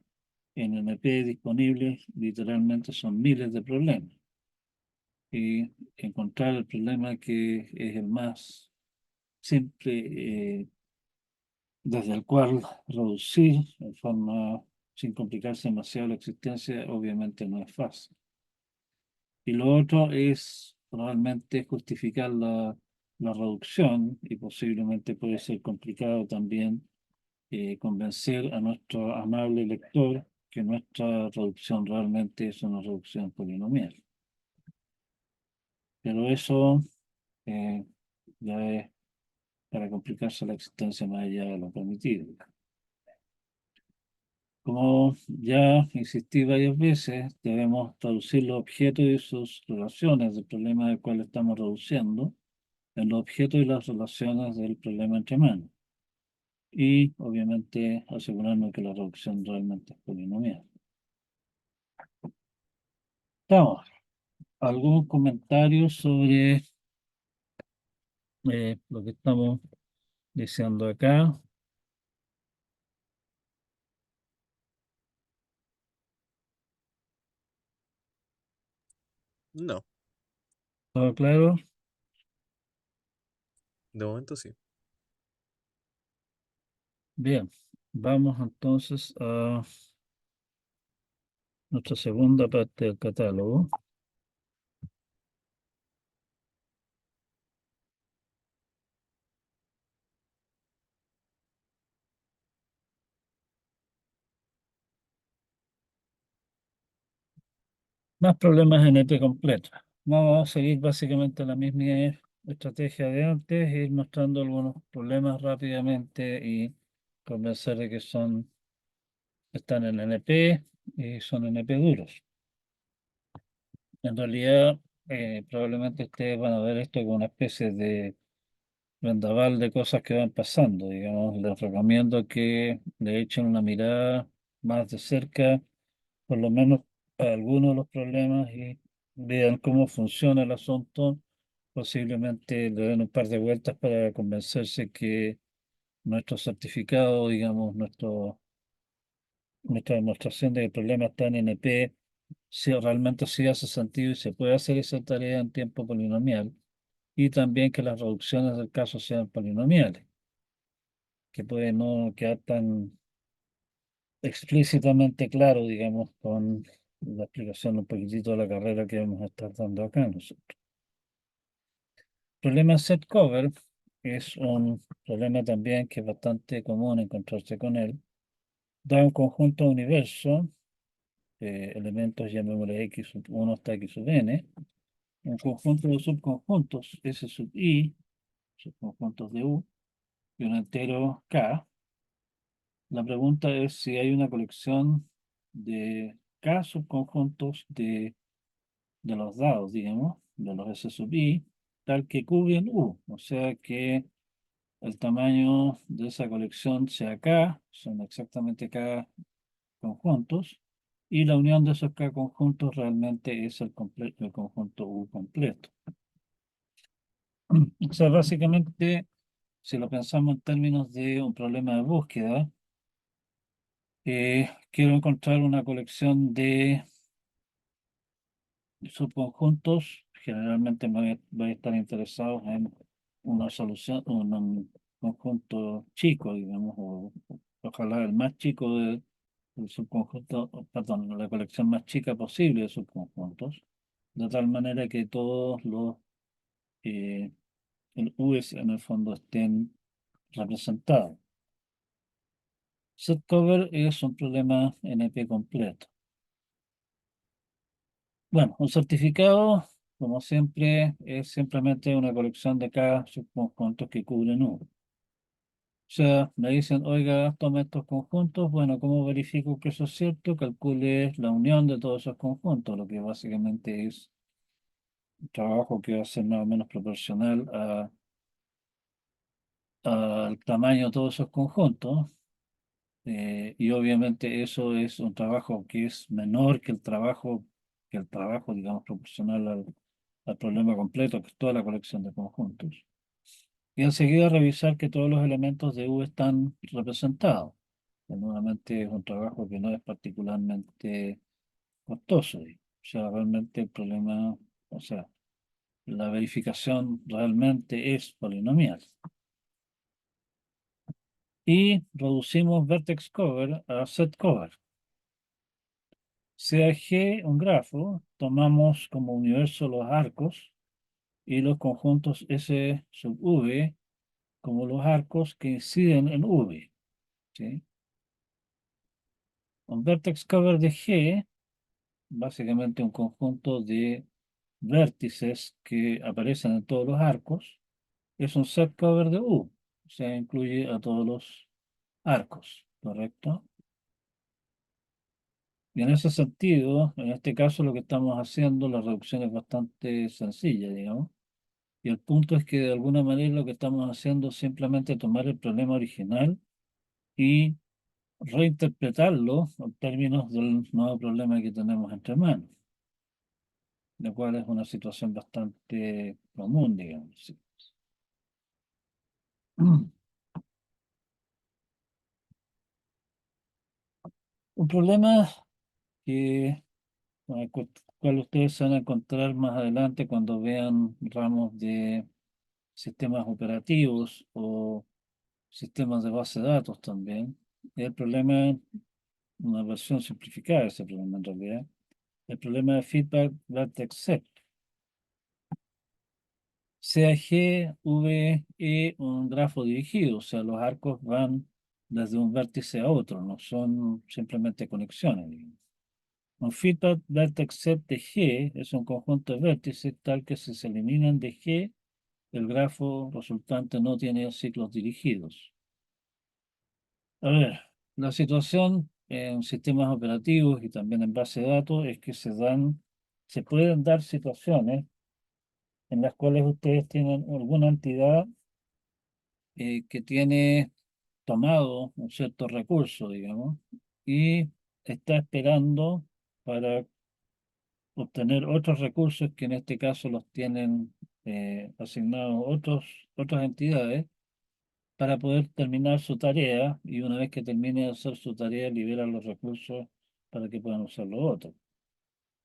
en NP disponibles literalmente son miles de problemas. Y encontrar el problema que es el más simple, desde el cual reducir en forma sin complicarse demasiado la existencia, obviamente no es fácil. Y lo otro es probablemente justificar la reducción y posiblemente puede ser complicado también convencer a nuestro amable lector que nuestra reducción realmente es una reducción polinomial. Pero eso eh, ya es para complicarse la existencia más allá de lo permitido. Como ya insistí varias veces, debemos traducir los objetos y sus relaciones del problema del cual estamos reduciendo en los objetos y las relaciones del problema entre manos. Y obviamente asegurarnos que la reducción realmente es polinomial. Estamos. ¿Algún comentario sobre lo que estamos diciendo acá? No, ¿Todo claro? de momento sí. Bien, vamos entonces a nuestra segunda parte del catálogo. Más problemas en EP completo. Vamos a seguir básicamente la misma estrategia de antes, ir mostrando algunos problemas rápidamente y convencer de que están en NP y son NP duros. En realidad, probablemente ustedes van a ver esto como una especie de vendaval de cosas que van pasando. Digamos, les recomiendo que le echen una mirada más de cerca, por lo menos a algunos de los problemas y vean cómo funciona el asunto. Posiblemente le den un par de vueltas para convencerse que nuestro certificado, digamos, nuestra demostración de que el problema está en NP, si realmente sí hace sentido y se puede hacer esa tarea en tiempo polinomial. Y también que las reducciones del caso sean polinomiales, que puede no quedar tan explícitamente claro, digamos, con la explicación un poquitito de la carrera que vamos a estar dando acá nosotros. Problema set cover es un problema también que es bastante común encontrarse con él. Da un conjunto universo, elementos llamémosle X sub 1 hasta X sub n, un conjunto de subconjuntos S sub I, subconjuntos de U, y un entero K. La pregunta es si hay una colección de K subconjuntos de los dados, digamos, de los S sub I, tal que Q bien U. O sea que el tamaño de esa colección sea K, son exactamente K conjuntos, y la unión de esos K conjuntos realmente es el conjunto U completo. O sea, básicamente, si lo pensamos en términos de un problema de búsqueda, quiero encontrar una colección de subconjuntos. Generalmente voy a estar interesado en una solución, un conjunto chico, digamos, o ojalá el más chico del subconjunto, perdón, la colección más chica posible de subconjuntos, de tal manera que todos eh, el US en el fondo estén representados. Set cover es un problema NP completo. Bueno, un certificado, como siempre, es simplemente una colección de cada subconjuntos que cubren uno. O sea, me dicen, oiga, toma estos conjuntos. Bueno, ¿cómo verifico que eso es cierto? Calcule la unión de todos esos conjuntos, lo que básicamente es un trabajo que va a ser más o menos proporcional al tamaño de todos esos conjuntos. Y obviamente eso es un trabajo que es menor que el trabajo, digamos, proporcional al problema completo, que es toda la colección de conjuntos. Y enseguida revisar que todos los elementos de U están representados. Que nuevamente es un trabajo que no es particularmente costoso. O sea, realmente el problema, o sea, la verificación realmente es polinomial. Y reducimos vertex cover a set cover. Sea G un grafo, tomamos como universo los arcos y los conjuntos S sub V como los arcos que inciden en V. ¿Sí? Un vertex cover de G, básicamente un conjunto de vértices que aparecen en todos los arcos, es un set cover de U, o sea, incluye a todos los arcos, ¿correcto? Y en ese sentido, en este caso lo que estamos haciendo, la reducción es bastante sencilla, digamos. Y el punto es que de alguna manera lo que estamos haciendo es simplemente tomar el problema original y reinterpretarlo en términos del nuevo problema que tenemos entre manos, lo cual es una situación bastante común, digamos. Sí. Un problema que, con el cual ustedes se van a encontrar más adelante cuando vean ramos de sistemas operativos o sistemas de base de datos también. El problema, una versión simplificada de ese problema en realidad, el problema de feedback vertex set. Sea G, V, E un grafo dirigido, o sea, los arcos van desde un vértice a otro, no son simplemente conexiones, digamos. Un feedback vertex set de G es un conjunto de vértices tal que si se eliminan de G, el grafo resultante no tiene ciclos dirigidos. A ver, la situación en sistemas operativos y también en base de datos es que se pueden dar situaciones en las cuales ustedes tienen alguna entidad que tiene tomado un cierto recurso, digamos, y está esperando para obtener otros recursos que en este caso los tienen asignados otras entidades para poder terminar su tarea y una vez que termine de hacer su tarea libera los recursos para que puedan usar los otros.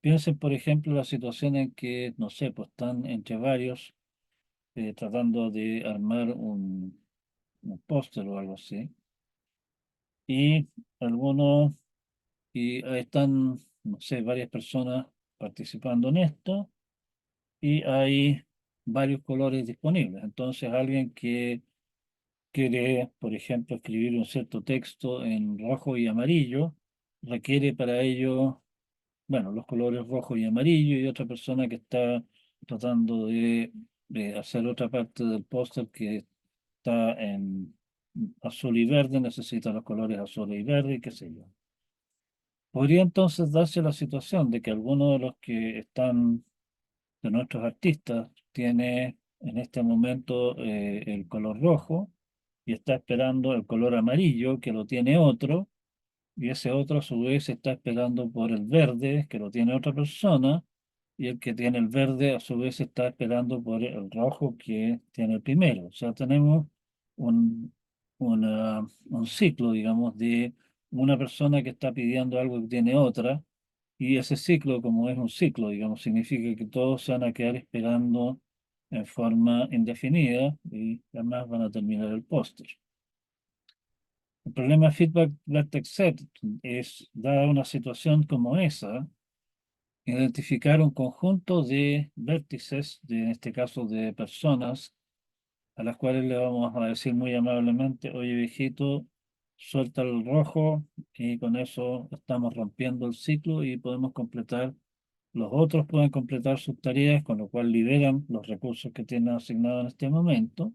Piensen, por ejemplo, la situación en que, no sé, pues están entre varios tratando de armar un póster o algo así y algunos, y ahí están, no sé, varias personas participando en esto y hay varios colores disponibles. Entonces, alguien que quiere, por ejemplo, escribir un cierto texto en rojo y amarillo, requiere para ello, bueno, los colores rojo y amarillo, y otra persona que está tratando de hacer otra parte del póster que está en azul y verde, necesita los colores azul y verde, y qué sé yo. Podría entonces darse la situación de que alguno de los que están, de nuestros artistas, tiene en este momento el color rojo y está esperando el color amarillo, que lo tiene otro, y ese otro a su vez está esperando por el verde, que lo tiene otra persona, y el que tiene el verde a su vez está esperando por el rojo que tiene el primero. O sea, tenemos un, un ciclo, digamos, de una persona que está pidiendo algo que tiene otra, y ese ciclo, como es un ciclo, digamos, significa que todos se van a quedar esperando en forma indefinida y además van a terminar el póster. El problema de feedback vertex set es, dada una situación como esa, identificar un conjunto de vértices, en este caso de personas, a las cuales le vamos a decir muy amablemente, oye viejito, suelta el rojo y con eso estamos rompiendo el ciclo y podemos completar, los otros pueden completar sus tareas, con lo cual liberan los recursos que tienen asignados en este momento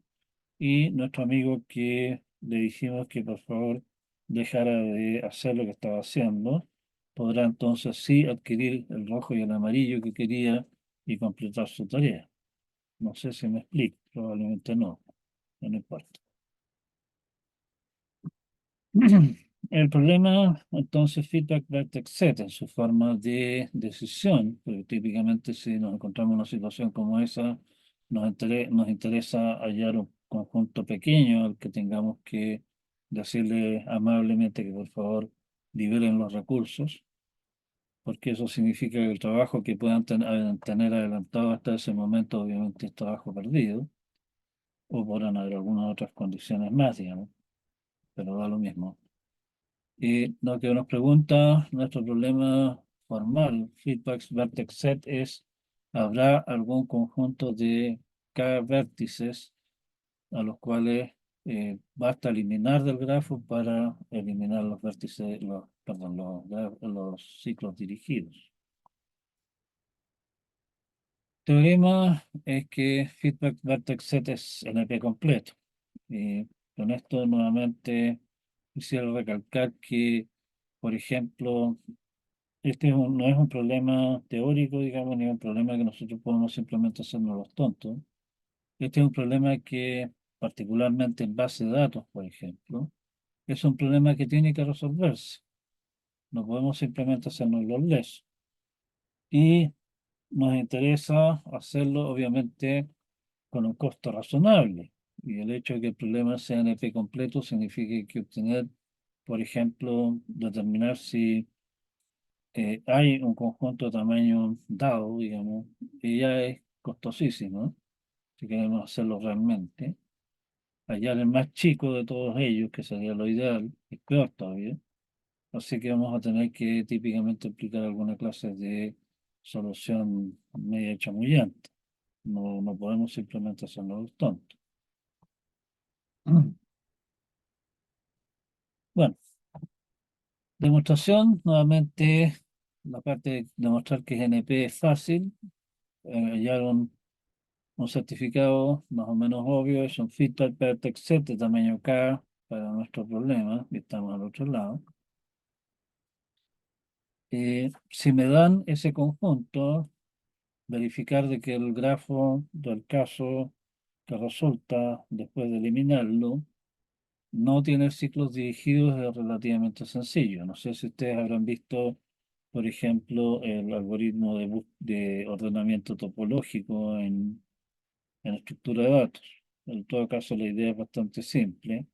y nuestro amigo que le dijimos que por favor dejara de hacer lo que estaba haciendo, podrá entonces sí adquirir el rojo y el amarillo que quería y completar su tarea. No sé si me explico, probablemente no, no importa. El problema, entonces, feedback vertex set en su forma de decisión, porque típicamente si nos encontramos en una situación como esa, nos interesa hallar un conjunto pequeño al que tengamos que decirle amablemente que por favor liberen los recursos, porque eso significa que el trabajo que puedan tener adelantado hasta ese momento obviamente es trabajo perdido, o podrán haber algunas otras condiciones más, digamos, pero da lo mismo. Y lo que nos pregunta nuestro problema formal, feedbacks vertex set, es, ¿habrá algún conjunto de K vértices a los cuales basta eliminar del grafo para eliminar los vértices, perdón, los ciclos dirigidos? Teorema es que feedback vertex set es NP completo. Y con esto nuevamente quisiera recalcar que, por ejemplo, no es un problema teórico, digamos, ni un problema que nosotros podemos simplemente hacernos los tontos. Este es un problema que, particularmente en base de datos, por ejemplo, es un problema que tiene que resolverse. No podemos simplemente hacernos los les. Y nos interesa hacerlo, obviamente, con un costo razonable. Y el hecho de que el problema sea NP completo significa que obtener, por ejemplo, determinar si hay un conjunto de tamaño dado, digamos, y ya es costosísimo, si queremos hacerlo realmente. Hallar el más chico de todos ellos, que sería lo ideal, es peor todavía. Así que vamos a tener que típicamente aplicar alguna clase de solución media chamullante. No, no podemos simplemente hacernos los tontos. Bueno, demostración, nuevamente, la parte de demostrar que GNP es fácil. Hallar un certificado más o menos obvio, es un feedback vertex set de tamaño K para nuestro problema, y estamos al otro lado. Si me dan ese conjunto, verificar de que el grafo del caso que resulta después de eliminarlo no tiene ciclos dirigidos es relativamente sencillo. No sé si ustedes habrán visto, por ejemplo, el algoritmo de ordenamiento topológico en estructura de datos. En todo caso, la idea es bastante simple.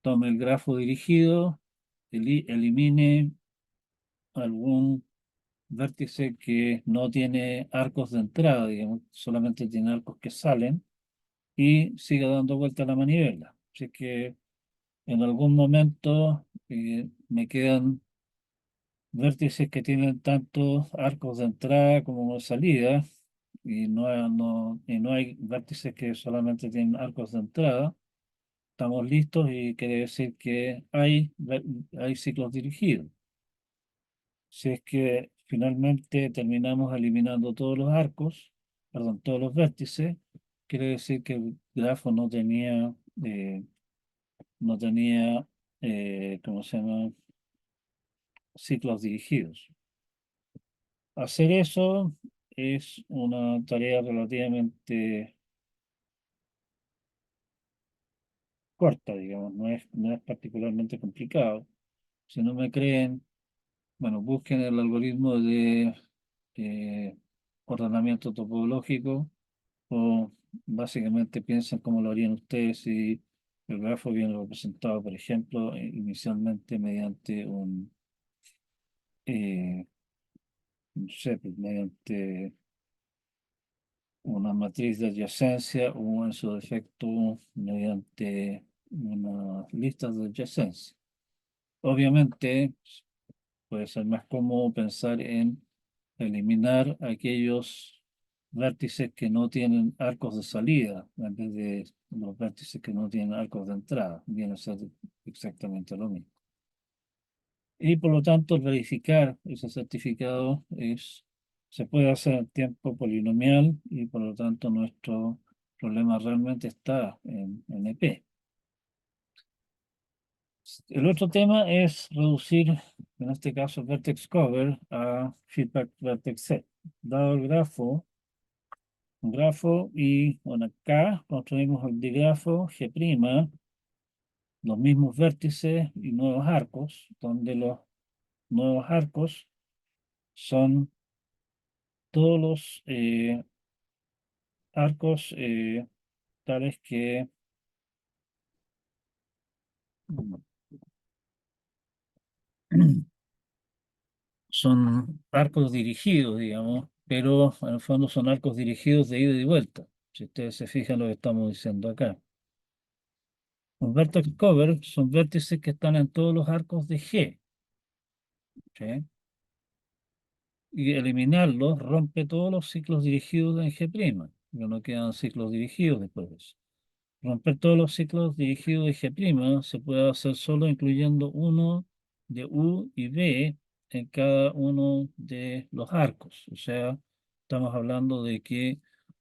Tome el grafo dirigido, elimine algún vértice que no tiene arcos de entrada, digamos, solamente tiene arcos que salen y siga dando vuelta a la manivela. Así que en algún momento me quedan vértices que tienen tantos arcos de entrada como de salida y no hay vértices que solamente tienen arcos de entrada. Estamos listos y quiere decir que hay ciclos dirigidos. Si es que finalmente terminamos eliminando todos los arcos, perdón, todos los vértices, quiere decir que el grafo eh, no tenía, ¿cómo se llama? Ciclos dirigidos. Hacer eso es una tarea relativamente corta, digamos, no es particularmente complicado. Si no me creen, bueno, busquen el algoritmo de eh, ordenamiento topológico o básicamente piensen cómo lo harían ustedes si el grafo viene representado, por ejemplo, inicialmente mediante eh, no sé, pues, mediante una matriz de adyacencia o en su defecto mediante unas listas de adyacencia. Obviamente puede ser más cómodo pensar en eliminar aquellos vértices que no tienen arcos de salida en vez de los vértices que no tienen arcos de entrada. Viene a ser exactamente lo mismo. Y por lo tanto, el verificar ese certificado se puede hacer en tiempo polinomial y por lo tanto nuestro problema realmente está en EP. El otro tema es reducir, en este caso, vertex cover a feedback vertex set. Dado el grafo, un grafo y bueno, acá construimos el digrafo G', los mismos vértices y nuevos arcos, donde los nuevos arcos son todos los arcos tales que son arcos dirigidos, digamos, pero en el fondo son arcos dirigidos de ida y vuelta. Si ustedes se fijan lo que estamos diciendo acá. Los vertex cover son vértices que están en todos los arcos de G, ¿sí? Y eliminarlos rompe todos los ciclos dirigidos en G', porque no quedan ciclos dirigidos después de eso. Romper todos los ciclos dirigidos de G' se puede hacer solo incluyendo uno de U y V en cada uno de los arcos. O sea, estamos hablando de que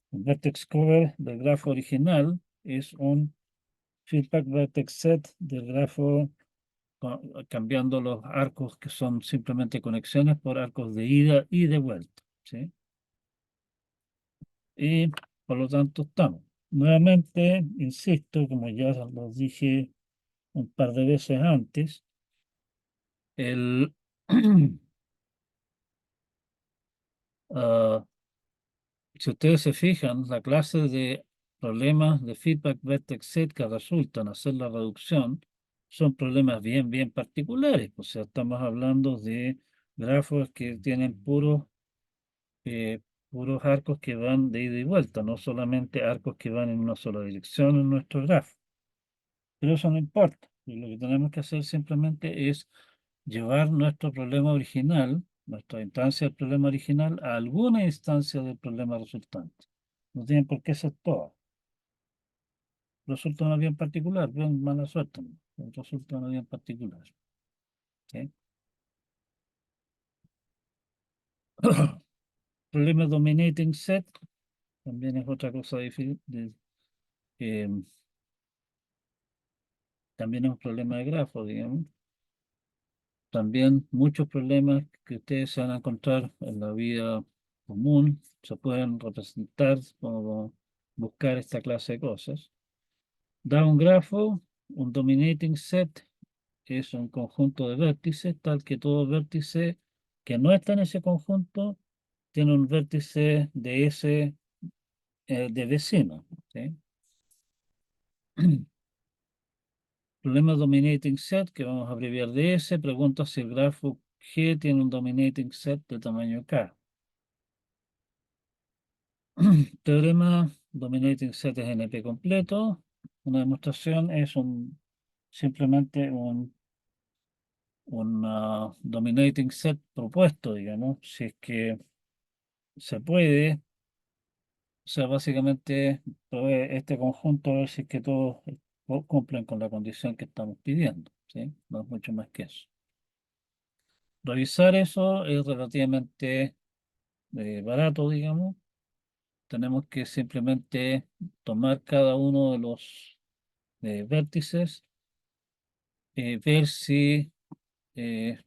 un vertex cover del grafo original es un feedback vertex set del grafo cambiando los arcos que son simplemente conexiones por arcos de ida y de vuelta, ¿sí? Y por lo tanto estamos. Nuevamente, insisto, como ya lo dije un par de veces antes, el, ah, si ustedes se fijan, la clase de problemas de feedback vertex set que resultan hacer la reducción son problemas bien particulares. O sea, estamos hablando de grafos que tienen eh, puros arcos que van de ida y vuelta, no solamente arcos que van en una sola dirección en nuestro grafo. Pero eso no importa. Lo que tenemos que hacer simplemente es llevar nuestro problema original, nuestra instancia del problema original, a alguna instancia del problema resultante. No tiene por qué ser todo. Resulta una bien particular, bien mala suerte, ¿no? Pero resulta una bien particular. ¿Sí? Problema dominating set también es otra cosa difícil. Eh, también es un problema de grafo, digamos. También muchos problemas que ustedes se van a encontrar en la vida común se pueden representar o buscar esta clase de cosas. Da un grafo, un dominating set es un conjunto de vértices, tal que todo vértice que no está en ese conjunto tiene un vértice de ese de vecino. ¿Sí? Problema dominating set, que vamos a abreviar de S, pregunta si el grafo G tiene un dominating set de tamaño K. Teorema dominating set es NP completo. Una demostración es simplemente un dominating set propuesto, digamos, si es que se puede. O sea, básicamente este conjunto, a ver si es que todos cumplen con la condición que estamos pidiendo, ¿sí? No es mucho más que eso. Revisar eso es relativamente barato, digamos. Tenemos que simplemente tomar cada uno de los vértices, ver si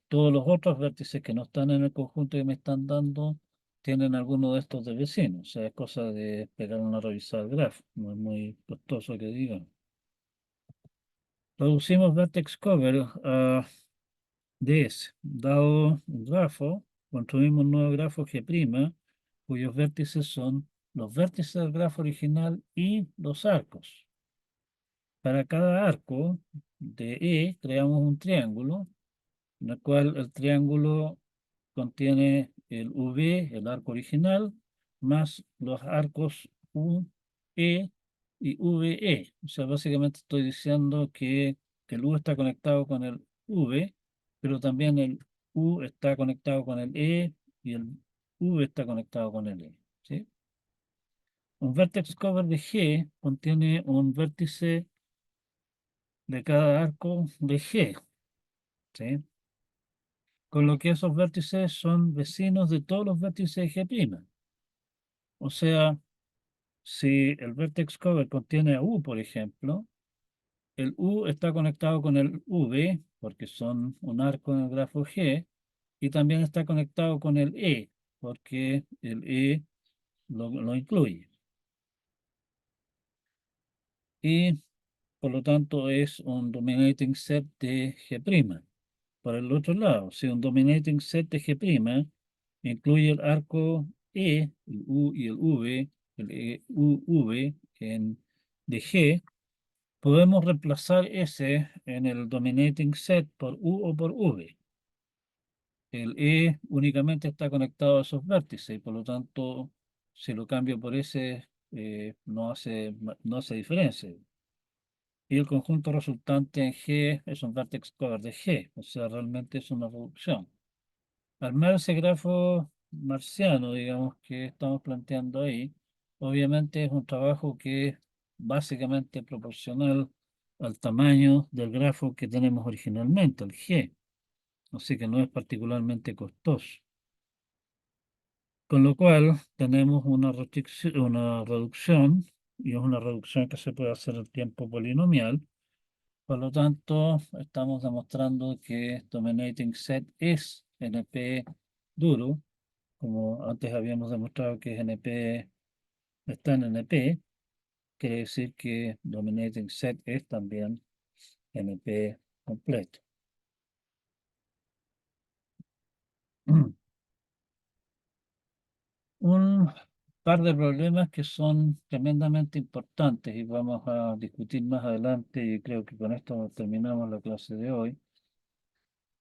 todos los otros vértices que no están en el conjunto que me están dando tienen alguno de estos de vecinos. O sea, es cosa de pegar una revisada al grafo, no es muy costoso que digan. Producimos vertex cover a DS. Dado un grafo, construimos un nuevo grafo G', cuyos vértices son los vértices del grafo original y los arcos. Para cada arco de E creamos un triángulo, en el cual el triángulo contiene el V, el arco original, más los arcos U, E y VE. O sea, básicamente estoy diciendo que el U está conectado con el V, pero también el U está conectado con el E y el V está conectado con el E. ¿Sí? Un vertex cover de G contiene un vértice de cada arco de G. ¿Sí? Con lo que esos vértices son vecinos de todos los vértices de G'. O sea, si el vertex cover contiene a U, por ejemplo, el U está conectado con el V, porque son un arco en el grafo G, y también está conectado con el E, porque el E lo incluye. y por lo tanto es un dominating set de G'. Por el otro lado, si un dominating set de G' incluye el arco E, el U y el V, el E, U, V de G, podemos reemplazar ese en el dominating set por U o por V. El E únicamente está conectado a esos vértices y por lo tanto, si lo cambio por ese, no hace diferencia. Y el conjunto resultante en G es un vertex cover de G, o sea, realmente es una reducción. Armar ese grafo marciano, digamos, que estamos planteando ahí, obviamente es un trabajo que es básicamente proporcional al tamaño del grafo que tenemos originalmente, el G, así que no es particularmente costoso. Con lo cual tenemos una reducción, y es una reducción que se puede hacer en tiempo polinomial. Por lo tanto, estamos demostrando que Dominating Set es NP duro, como antes habíamos demostrado que NP está en NP, quiere decir que Dominating Set es también NP completo. Un par de problemas que son tremendamente importantes y vamos a discutir más adelante y creo que con esto terminamos la clase de hoy.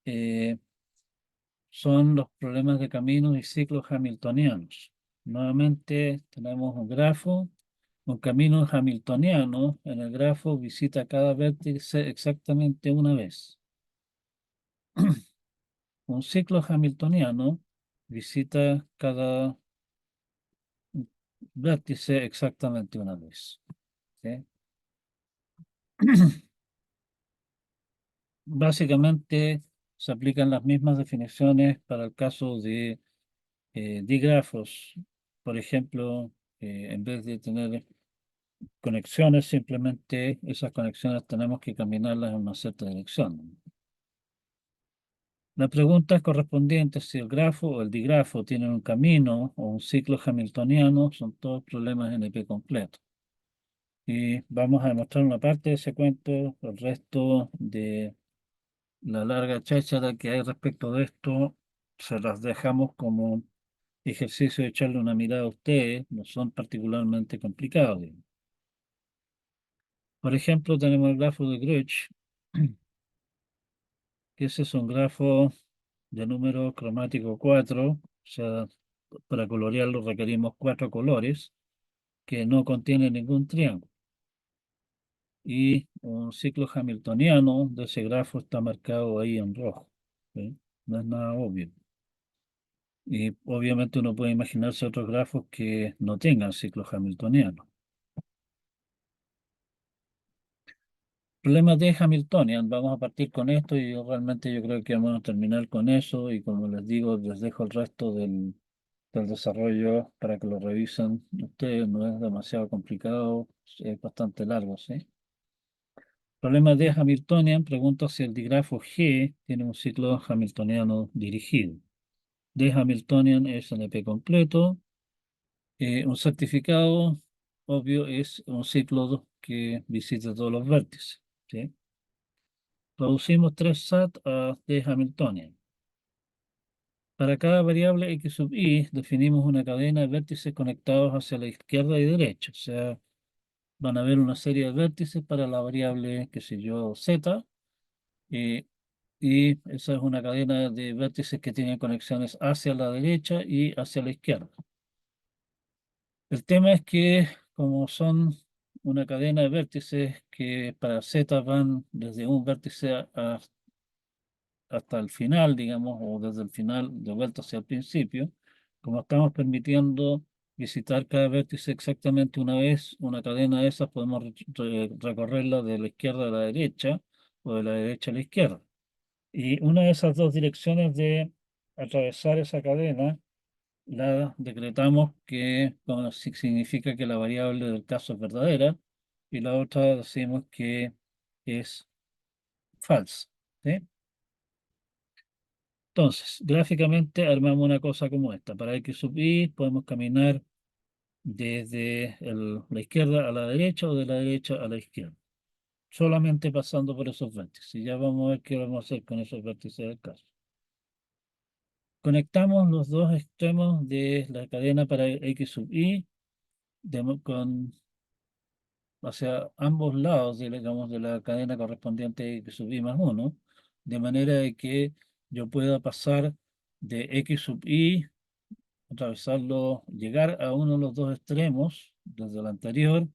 Eh, Son los problemas de caminos y ciclos hamiltonianos. Nuevamente tenemos un grafo, un camino hamiltoniano. En el grafo visita cada vértice exactamente una vez. Un ciclo hamiltoniano visita cada vértice exactamente una vez. ¿Sí? Básicamente se aplican las mismas definiciones para el caso de dígrafos. Por ejemplo, en vez de tener conexiones, simplemente esas conexiones tenemos que caminarlas en una cierta dirección. La pregunta es correspondiente si el grafo o el digrafo tienen un camino o un ciclo hamiltoniano, son todos problemas NP completos. Y vamos a demostrar una parte de ese cuento, el resto de la larga cháchara que hay respecto de esto, se las dejamos como ejercicio de echarle una mirada a ustedes, no son particularmente complicados, digamos. Por ejemplo, tenemos el grafo de Grüch, que ese es un grafo de número cromático 4, o sea, para colorearlo requerimos 4 colores, que no contiene ningún triángulo. Y un ciclo hamiltoniano de ese grafo está marcado ahí en rojo. ¿Sí? No es nada obvio. Y obviamente uno puede imaginarse otros grafos que no tengan ciclos hamiltonianos. Problemas de Hamiltonian, vamos a partir con esto y realmente yo creo que vamos a terminar con eso y como les digo, les dejo el resto del desarrollo para que lo revisen ustedes, no es demasiado complicado, es bastante largo, ¿sí? Problemas de Hamiltonian, pregunto si el digrafo G tiene un ciclo hamiltoniano dirigido. De Hamiltonian es NP completo. Un certificado, obvio, es un ciclo que visita todos los vértices, ¿sí? Producimos 3 SAT de Hamiltonian. Para cada variable x sub i definimos una cadena de vértices conectados hacia la izquierda y derecha. O sea, van a haber una serie de vértices para la variable, qué sé yo, z. eh, y esa es una cadena de vértices que tienen conexiones hacia la derecha y hacia la izquierda. El tema es que como son una cadena de vértices que para z van desde un vértice hasta el final, digamos, o desde el final de vuelta hacia el principio, como estamos permitiendo visitar cada vértice exactamente una vez, una cadena de esas podemos recorrerla de la izquierda a la derecha o de la derecha a la izquierda. Y una de esas dos direcciones de atravesar esa cadena la decretamos que significa que la variable del caso es verdadera y la otra decimos que es falsa. ¿Sí? Entonces, gráficamente armamos una cosa como esta. Para x sub i podemos caminar desde la izquierda a la derecha o de la derecha a la izquierda, solamente pasando por esos vértices. Y ya vamos a ver qué vamos a hacer con esos vértices del caso. Conectamos los dos extremos de la cadena para X sub i hacia ambos lados, digamos, de la cadena correspondiente X sub i más 1, de manera de que yo pueda pasar de X sub i, atravesarlo, llegar a uno de los dos extremos desde el anterior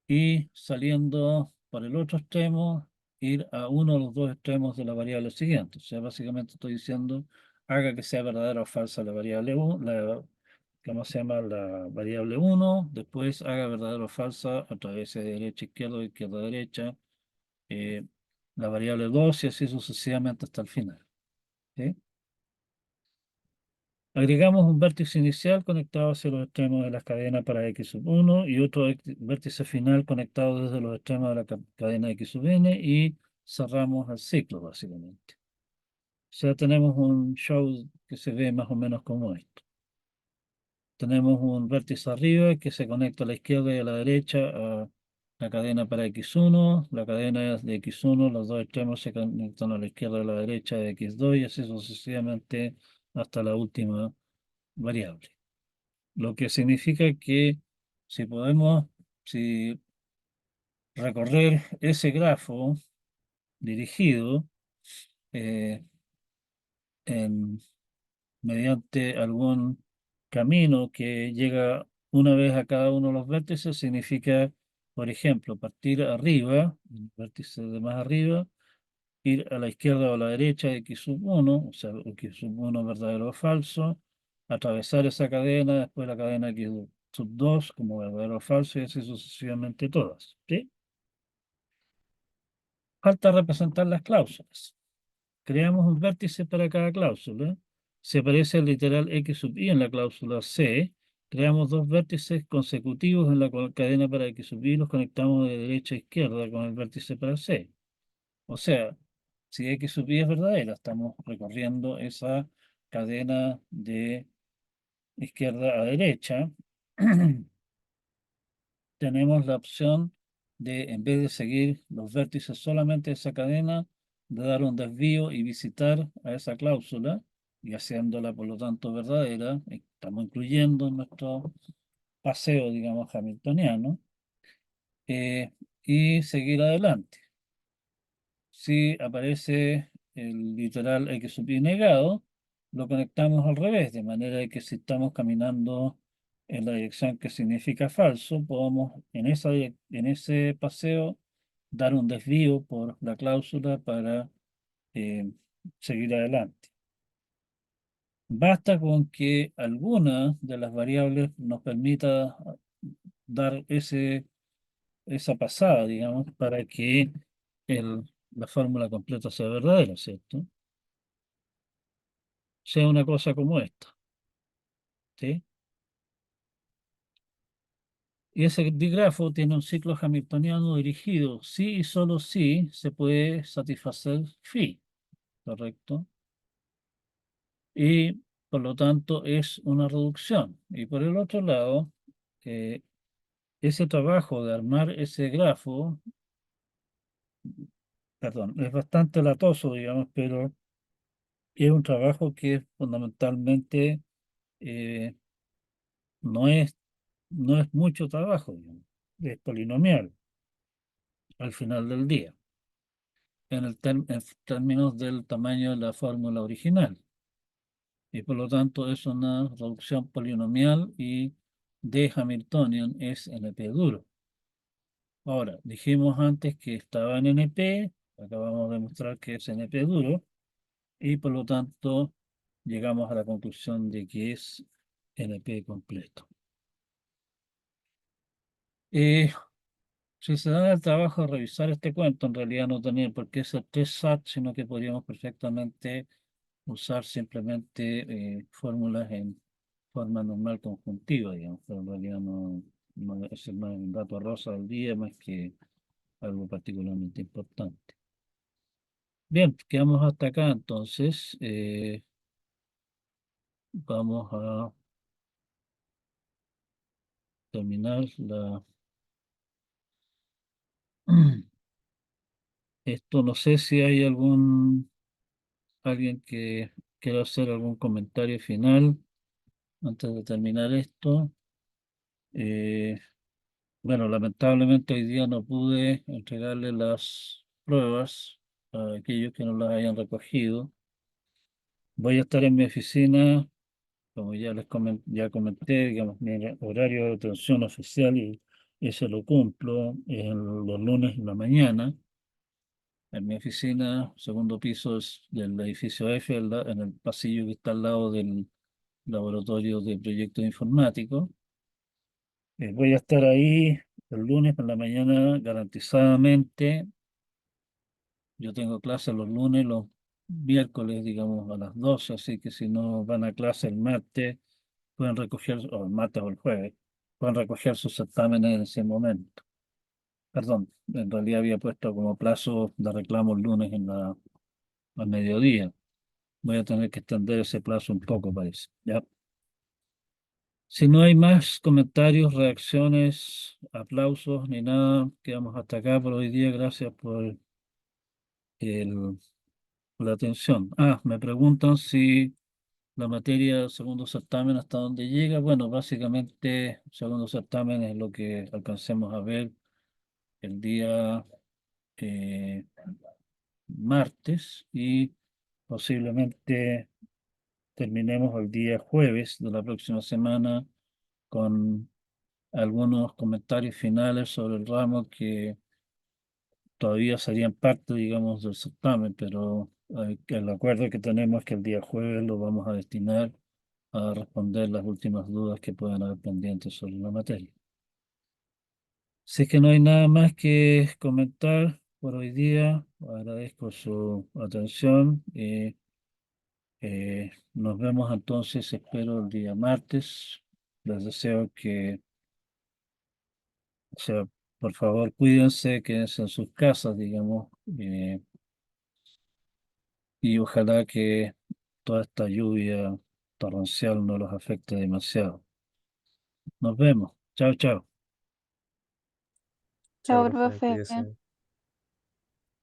y saliendo por el otro extremo, ir a uno de los dos extremos de la variable siguiente. O sea, básicamente estoy diciendo, haga que sea verdadera o falsa la variable 1, ¿cómo se llama? La variable 1, después haga verdadera o falsa a través de derecha, izquierda, izquierda, derecha, eh, la variable 2 y así sucesivamente hasta el final. ¿Sí? Agregamos un vértice inicial conectado hacia los extremos de las cadenas para X sub 1 y otro vértice final conectado desde los extremos de la cadena X sub n y cerramos el ciclo básicamente. O sea, tenemos un show que se ve más o menos como esto. Tenemos un vértice arriba que se conecta a la izquierda y a la derecha a la cadena para X1, la cadena de X1, los dos extremos se conectan a la izquierda y a la derecha de X2 y así sucesivamente hasta la última variable. Lo que significa que si podemos, si recorrer ese grafo dirigido eh, en- mediante algún camino que llega una vez a cada uno de los vértices, significa, por ejemplo, partir arriba, el vértice de más arriba, ir a la izquierda o a la derecha de X sub 1, o sea, X sub 1 verdadero o falso, atravesar esa cadena, después la cadena X sub 2 como verdadero o falso y así sucesivamente todas. ¿Sí? Falta representar las cláusulas. Creamos un vértice para cada cláusula. Se aparece el literal X sub i en la cláusula C. Creamos dos vértices consecutivos en la cadena para X sub i y los conectamos de derecha a izquierda con el vértice para C. O sea, si X sub i es verdadera, estamos recorriendo esa cadena de izquierda a derecha. Tenemos la opción de, en vez de seguir los vértices solamente de esa cadena, de dar un desvío y visitar a esa cláusula y haciéndola, por lo tanto, verdadera. Estamos incluyendo en nuestro paseo, digamos, hamiltoniano, y seguir adelante. Si aparece el literal X sub i negado, lo conectamos al revés, de manera de que si estamos caminando en la dirección que significa falso, podamos en ese paseo dar un desvío por la cláusula para eh, seguir adelante. Basta con que alguna de las variables nos permita dar esa pasada, digamos, para que la fórmula completa sea verdadera, ¿cierto? Sea una cosa como esta, ¿sí? Y ese digrafo tiene un ciclo hamiltoniano dirigido, si y solo si se puede satisfacer phi, ¿correcto? Y por lo tanto es una reducción. Y por el otro lado, eh, ese trabajo de armar ese grafo, perdón, es bastante latoso, digamos, pero es un trabajo que fundamentalmente eh, no es, no es mucho trabajo, digamos, es polinomial al final del día, en términos del tamaño de la fórmula original. Y por lo tanto es una reducción polinomial y de Hamiltonian es NP duro. Ahora, dijimos antes que estaba en NP, acabamos de mostrar que es NP duro, y por lo tanto llegamos a la conclusión de que es NP completo. Eh, si se da el trabajo de revisar este cuento, en realidad no tenía por qué ser 3 SAT, sino que podríamos perfectamente usar simplemente fórmulas en forma normal conjuntiva, digamos, pero en realidad es más un dato rosa del día más que algo particularmente importante. Bien, quedamos hasta acá entonces. Vamos a terminar esto. No sé si hay alguien que quiera hacer algún comentario final antes de terminar esto. Eh, bueno, lamentablemente hoy día no pude entregarle las pruebas a aquellos que no las hayan recogido. Voy a estar en mi oficina, como ya ya comenté, digamos, mi horario de atención oficial y ese lo cumplo los lunes en la mañana. En mi oficina, segundo piso es del edificio F, en el pasillo que está al lado del laboratorio de proyectos informáticos. Voy a estar ahí el lunes en la mañana garantizadamente. Yo tengo clase los lunes, los miércoles, digamos, a las 12, así que si no van a clase el martes, pueden recoger, o el martes o el jueves, pueden recoger sus certámenes en ese momento. Perdón, en realidad había puesto como plazo de reclamo el lunes al mediodía. Voy a tener que extender ese plazo un poco, parece. ¿Ya? Si no hay más comentarios, reacciones, aplausos ni nada, quedamos hasta acá por hoy día. Gracias por el- la atención. Me preguntan si la materia del segundo certamen hasta dónde llega. Bueno, básicamente, el segundo certamen es lo que alcancemos a ver el día eh, martes y posiblemente terminemos el día jueves de la próxima semana con algunos comentarios finales sobre el ramo que todavía serían parte, digamos, del certamen, pero el acuerdo que tenemos es que el día jueves lo vamos a destinar a responder las últimas dudas que puedan haber pendientes sobre la materia. Si es que no hay nada más que comentar por hoy día, agradezco su atención y nos vemos entonces, espero, el día martes. Les deseo que, o sea, por favor, cuídense, quédense en sus casas, digamos, y ojalá que toda esta lluvia torrencial no los afecte demasiado. Nos vemos. Chao, chao. Chao, Chao, profe, profe. cuídese.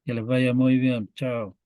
Que les vaya muy bien. Chao.